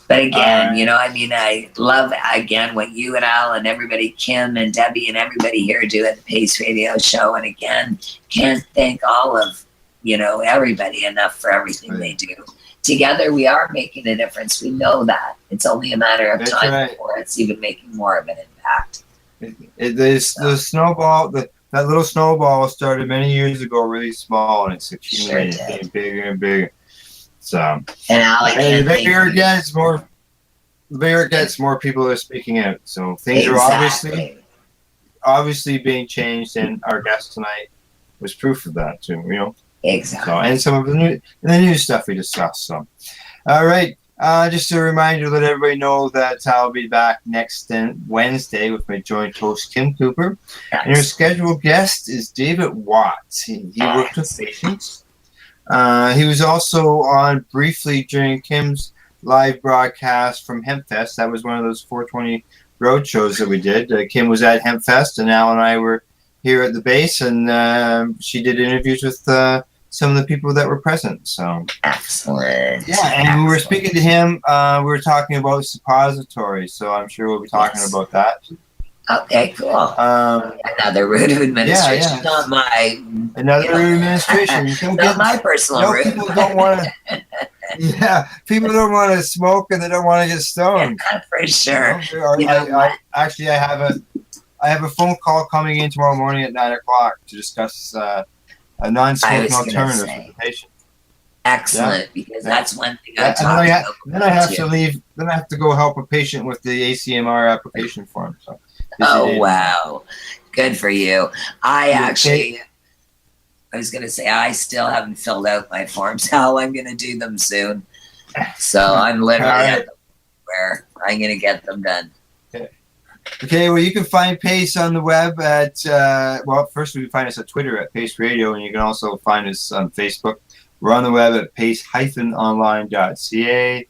But again, I love, again, what you and Al and everybody, Kim and Debbie and everybody here do at the P.A.C.E Radio Show. And again, can't thank all of, everybody enough for everything they do. Together, we are making a difference. We know that. It's only a matter of time before it's even making more of an impact. The snowball, that little snowball started many years ago, really small, and it's accumulating, getting bigger and bigger. So, and the bigger it gets, more people are speaking out. So things are obviously being changed, and our guest tonight was proof of that too. Exactly. So, and some of the new stuff we discussed. So, all right. Just a reminder to let everybody know that I'll be back next Wednesday with my joint host, Kim Cooper. Yes. And our scheduled guest is David Watts. He worked with patients. He was also on briefly during Kim's live broadcast from HempFest. That was one of those 420 road shows that we did. Kim was at HempFest, and Al and I were here at the base, and she did interviews with some of the people that were present. So excellent. Yeah, and we were speaking to him. We were talking about suppositories, so I'm sure we'll be talking about that. Okay, cool. Another route of administration. Yeah. Not my route of administration. Not my personal route. People don't want to. People don't want to smoke and they don't want to get stoned. Yeah, for sure. I have a phone call coming in tomorrow morning at 9:00 to discuss a non-smoking alternative for the patient. Excellent, because that's one thing I talk about. Then I have to leave. Then I have to go help a patient with the ACMR application form. So. Oh, wow. Good for you. I actually I was going to say, I still haven't filled out my forms. Hal, I'm going to do them soon. So I'm literally at the where I'm going to get them done. Okay, well, you can find P.A.C.E on the web at, first you can find us at Twitter at P.A.C.E Radio, and you can also find us on Facebook. We're on the web at pace-online.ca.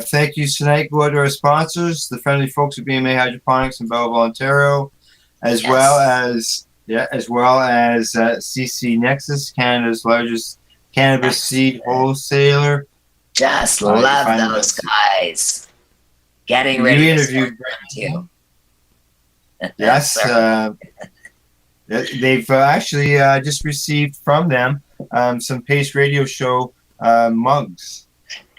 Thank you tonight. Go out to our sponsors, the friendly folks at BMA Hydroponics in Belleville, Ontario, as well as CC Nexus, Canada's largest cannabis seed wholesaler. Just love those guys. Getting ready to start you. Yes, they've actually just received from them some P.A.C.E Radio Show mugs.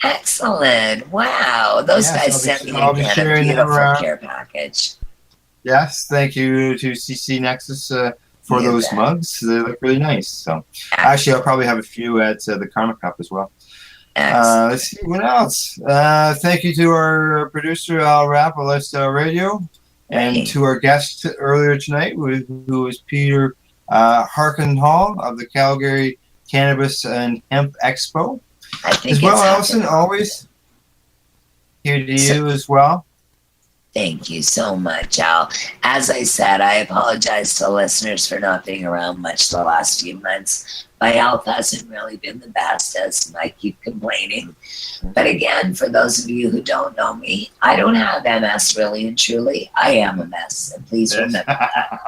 Excellent! Wow, those guys sent me a beautiful care package. Yes, thank you to CC Nexus for those mugs. They look really nice. So, actually, I'll probably have a few at the Karma Cup as well. Let's see what else. Thank you to our producer Al Rapp of Lifestyle Radio, and to our guest earlier tonight, who was Peter Hockenhull of the Calgary Cannabis and Hemp Expo. As well, Alison, always here to you as well. Thank you so much, Al. As I said, I apologize to listeners for not being around much the last few months. My health hasn't really been the best, as I keep complaining. But again, for those of you who don't know me, I don't have MS really and truly. I am a mess, and please remember that.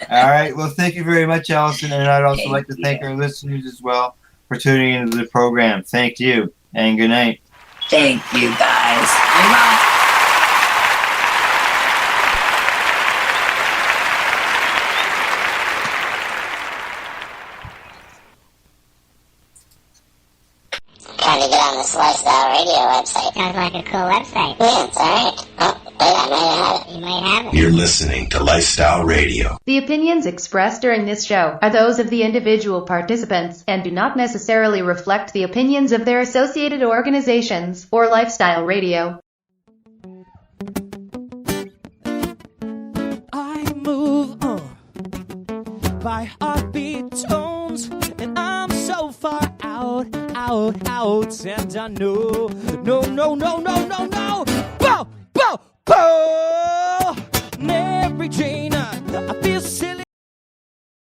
All right. Well, thank you very much, Alison. And I'd also like to thank our listeners as well for tuning into the program. Thank you, and good night. Thank you, guys. Bye. Trying to get on this Lifestyle Radio website. Sounds like a cool website. Yeah, it's alright. Oh, wait, I might have it. You might have it. You're listening to Lifestyle Radio. The opinions expressed during this show are those of the individual participants and do not necessarily reflect the opinions of their associated organizations or Lifestyle Radio. I move by heartbeat tones, and I'm so far out, and I know, no, Bo, Mary Jane.